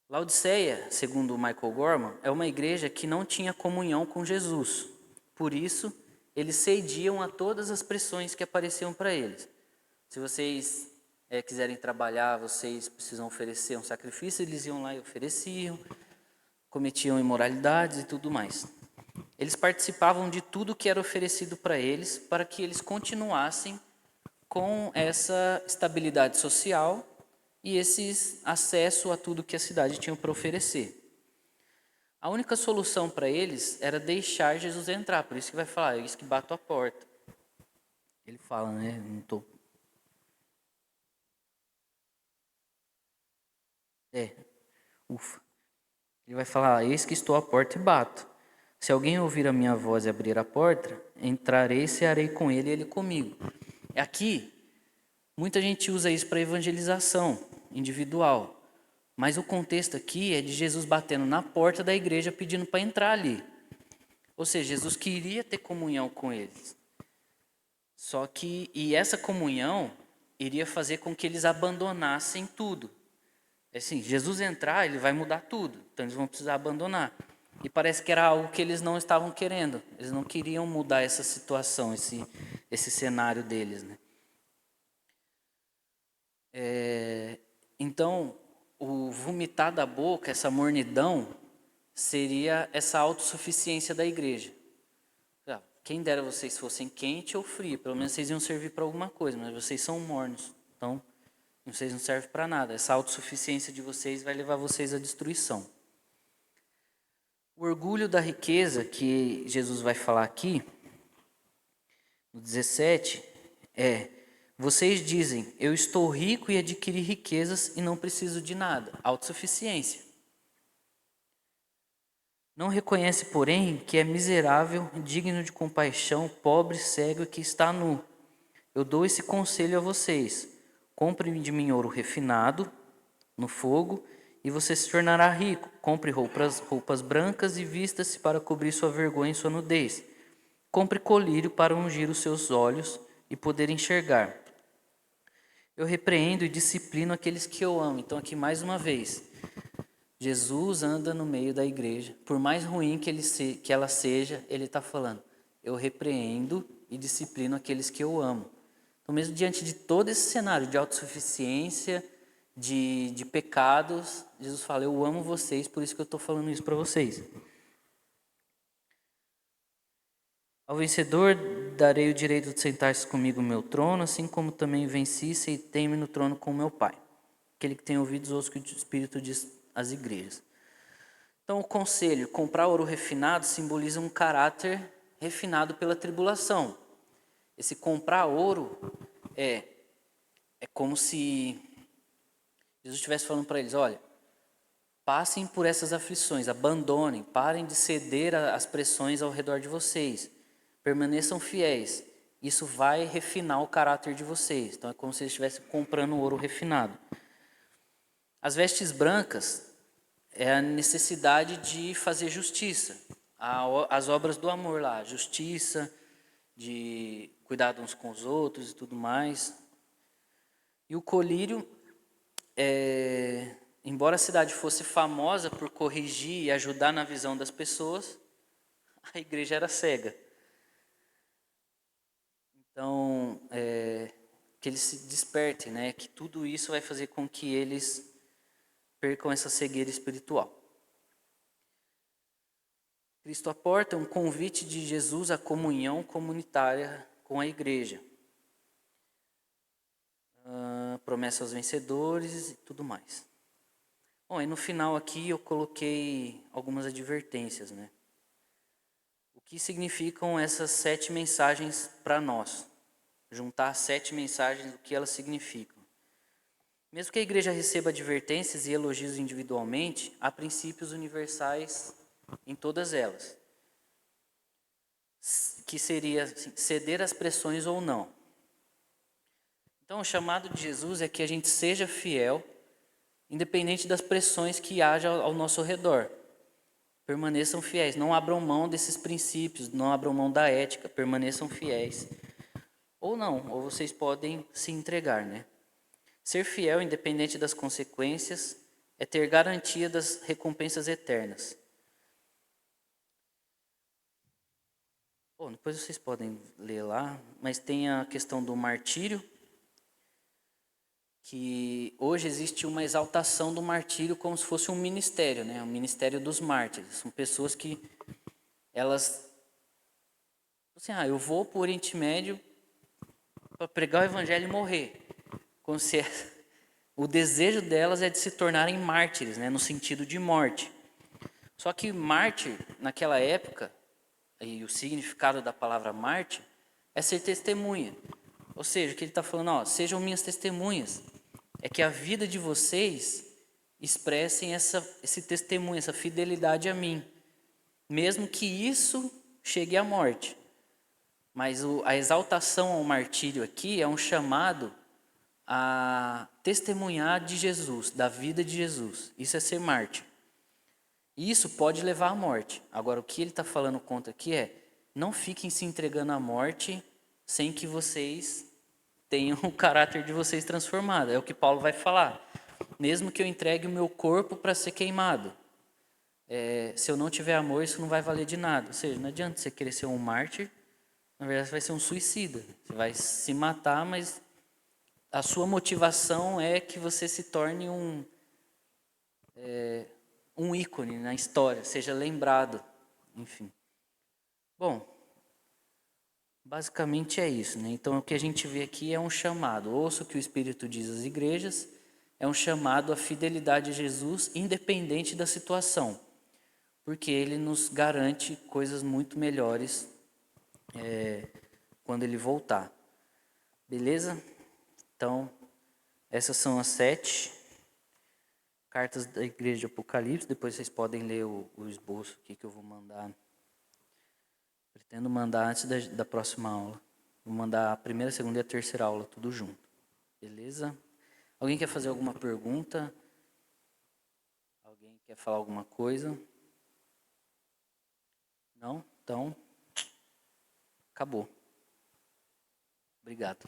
Laodiceia, segundo o Michael Gorman, é uma igreja que não tinha comunhão com Jesus. Por isso, eles cediam a todas as pressões que apareciam para eles. Se vocês quiserem trabalhar, vocês precisam oferecer um sacrifício, eles iam lá e ofereciam, cometiam imoralidades e tudo mais. Eles participavam de tudo que era oferecido para eles, para que eles continuassem com essa estabilidade social e esse acesso a tudo que a cidade tinha para oferecer. A única solução para eles era deixar Jesus entrar, por isso que vai falar, é isso que bato a porta. Ele fala, né? Não tô... Ufa. Ele vai falar, eis que estou à porta e bato. Se alguém ouvir a minha voz e abrir a porta, entrarei e cearei com ele e ele comigo. Aqui, muita gente usa isso para evangelização individual. Mas o contexto aqui é de Jesus batendo na porta da igreja pedindo para entrar ali. Ou seja, Jesus queria ter comunhão com eles. Só que, e essa comunhão iria fazer com que eles abandonassem tudo. Assim, Jesus entrar, ele vai mudar tudo. Então eles vão precisar abandonar. E parece que era algo que eles não estavam querendo. Eles não queriam mudar essa situação, esse cenário deles, né? Então, o vomitar da boca, essa mornidão, seria essa autossuficiência da igreja. Quem dera vocês fossem quente ou frio, pelo menos vocês iam servir para alguma coisa, mas vocês são mornos, então vocês não servem para nada. Essa autossuficiência de vocês vai levar vocês à destruição. O orgulho da riqueza que Jesus vai falar aqui, no 17, vocês dizem, eu estou rico e adquiri riquezas e não preciso de nada. Autossuficiência. Não reconhece, porém, que é miserável, digno de compaixão, pobre, cego e que está nu. eu dou esse conselho a vocês. Compre de mim ouro refinado no fogo e você se tornará rico. Compre roupas brancas e vista-se para cobrir sua vergonha e sua nudez. Compre colírio para ungir os seus olhos e poder enxergar. Eu repreendo e disciplino aqueles que eu amo. Então aqui mais uma vez, Jesus anda no meio da igreja. Por mais ruim que ela seja, ele está falando, eu repreendo e disciplino aqueles que eu amo. Então mesmo diante de todo esse cenário de autossuficiência, de pecados, Jesus fala, eu amo vocês, por isso que eu estou falando isso para vocês. Ao vencedor darei o direito de sentar-se comigo no meu trono, assim como também venci e tenho-me no trono com meu Pai. Aquele que tem ouvidos, ouça o que o Espírito diz às igrejas. Então o conselho, comprar ouro refinado simboliza um caráter refinado pela tribulação. Esse comprar ouro é como se Jesus estivesse falando para eles, olha, passem por essas aflições, abandonem, parem de ceder às pressões ao redor de vocês. Permaneçam fiéis. Isso vai refinar o caráter de vocês. Então é como se eles estivessem comprando ouro refinado. As vestes brancas é a necessidade de fazer justiça. As obras do amor lá, justiça, de cuidar uns com os outros e tudo mais. E o colírio, embora a cidade fosse famosa por corrigir e ajudar na visão das pessoas, a igreja era cega. Então, que eles se despertem, né? Que tudo isso vai fazer com que eles percam essa cegueira espiritual. Cristo aporta um convite de Jesus à comunhão comunitária com a igreja. Promessa aos vencedores e tudo mais. Bom, e no final aqui eu coloquei algumas advertências, né? O que significam essas 7 mensagens para nós? Juntar 7 mensagens, o que elas significam. Mesmo que a igreja receba advertências e elogios individualmente, há princípios universais em todas elas. Que seria assim, ceder às pressões ou não. Então o chamado de Jesus é que a gente seja fiel, independente das pressões que haja ao nosso redor. Permaneçam fiéis, não abram mão desses princípios, não abram mão da ética, permaneçam fiéis. Ou não, ou vocês podem se entregar, né? Ser fiel, independente das consequências, é ter garantia das recompensas eternas. Bom, depois vocês podem ler lá, mas tem a questão do martírio, que hoje existe uma exaltação do martírio como se fosse um ministério, né? O ministério dos mártires. São pessoas que elas assim, eu vou para o Oriente Médio para pregar o evangelho e morrer. Como se o desejo delas é de se tornarem mártires, né? No sentido de morte. Só que mártir, naquela época, e o significado da palavra mártir é ser testemunha. Ou seja, o que ele está falando, sejam minhas testemunhas. É que a vida de vocês expressem esse testemunho, essa fidelidade a mim. Mesmo que isso chegue à morte. Mas a exaltação ao martírio aqui é um chamado a testemunhar de Jesus, da vida de Jesus. Isso é ser mártir. E isso pode levar à morte. Agora, o que ele está falando contra aqui não fiquem se entregando à morte sem que vocês tenham o caráter de vocês transformado. É o que Paulo vai falar. Mesmo que eu entregue o meu corpo para ser queimado. Se eu não tiver amor, isso não vai valer de nada. Ou seja, não adianta você querer ser um mártir. Na verdade, você vai ser um suicida. Você vai se matar, mas a sua motivação é que você se torne um ícone na história, seja lembrado. Enfim. Bom, basicamente é isso, né? Então o que a gente vê aqui é um chamado. Ouça o que o Espírito diz às igrejas, é um chamado à fidelidade a Jesus, independente da situação, porque ele nos garante coisas muito melhores quando ele voltar. Beleza? Então, essas são as 7 cartas da igreja de Apocalipse. Depois vocês podem ler o esboço aqui que eu vou mandar. Pretendo mandar antes da próxima aula. Vou mandar a primeira, a segunda e a terceira aula, tudo junto. Beleza? Alguém quer fazer alguma pergunta? Alguém quer falar alguma coisa? Não? Então, acabou. Obrigado.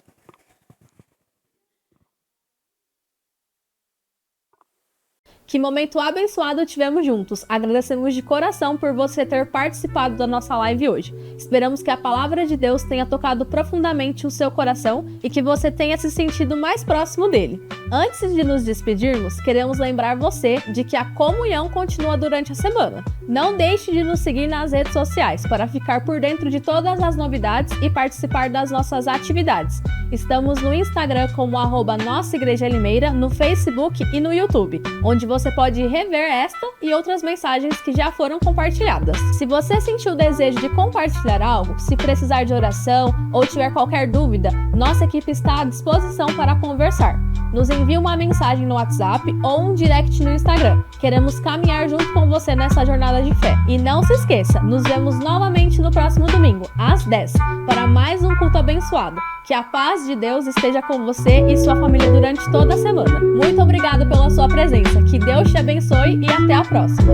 Que momento abençoado tivemos juntos. Agradecemos de coração por você ter participado da nossa live hoje. Esperamos que a palavra de Deus tenha tocado profundamente o seu coração e que você tenha se sentido mais próximo dele. Antes de nos despedirmos, queremos lembrar você de que a comunhão continua durante a semana. Não deixe de nos seguir nas redes sociais para ficar por dentro de todas as novidades e participar das nossas atividades. Estamos no Instagram como @Nossa Igreja Limeira, no Facebook e no YouTube, onde você pode rever esta e outras mensagens que já foram compartilhadas. Se você sentiu o desejo de compartilhar algo, se precisar de oração ou tiver qualquer dúvida, nossa equipe está à disposição para conversar. Nos envie uma mensagem no WhatsApp ou um direct no Instagram. Queremos caminhar junto com você nessa jornada de fé. E não se esqueça, nos vemos novamente no próximo domingo, às 10, para mais um culto abençoado. Que a paz de Deus esteja com você e sua família durante toda a semana. Muito obrigado pela sua presença. Que Deus te abençoe e até a próxima.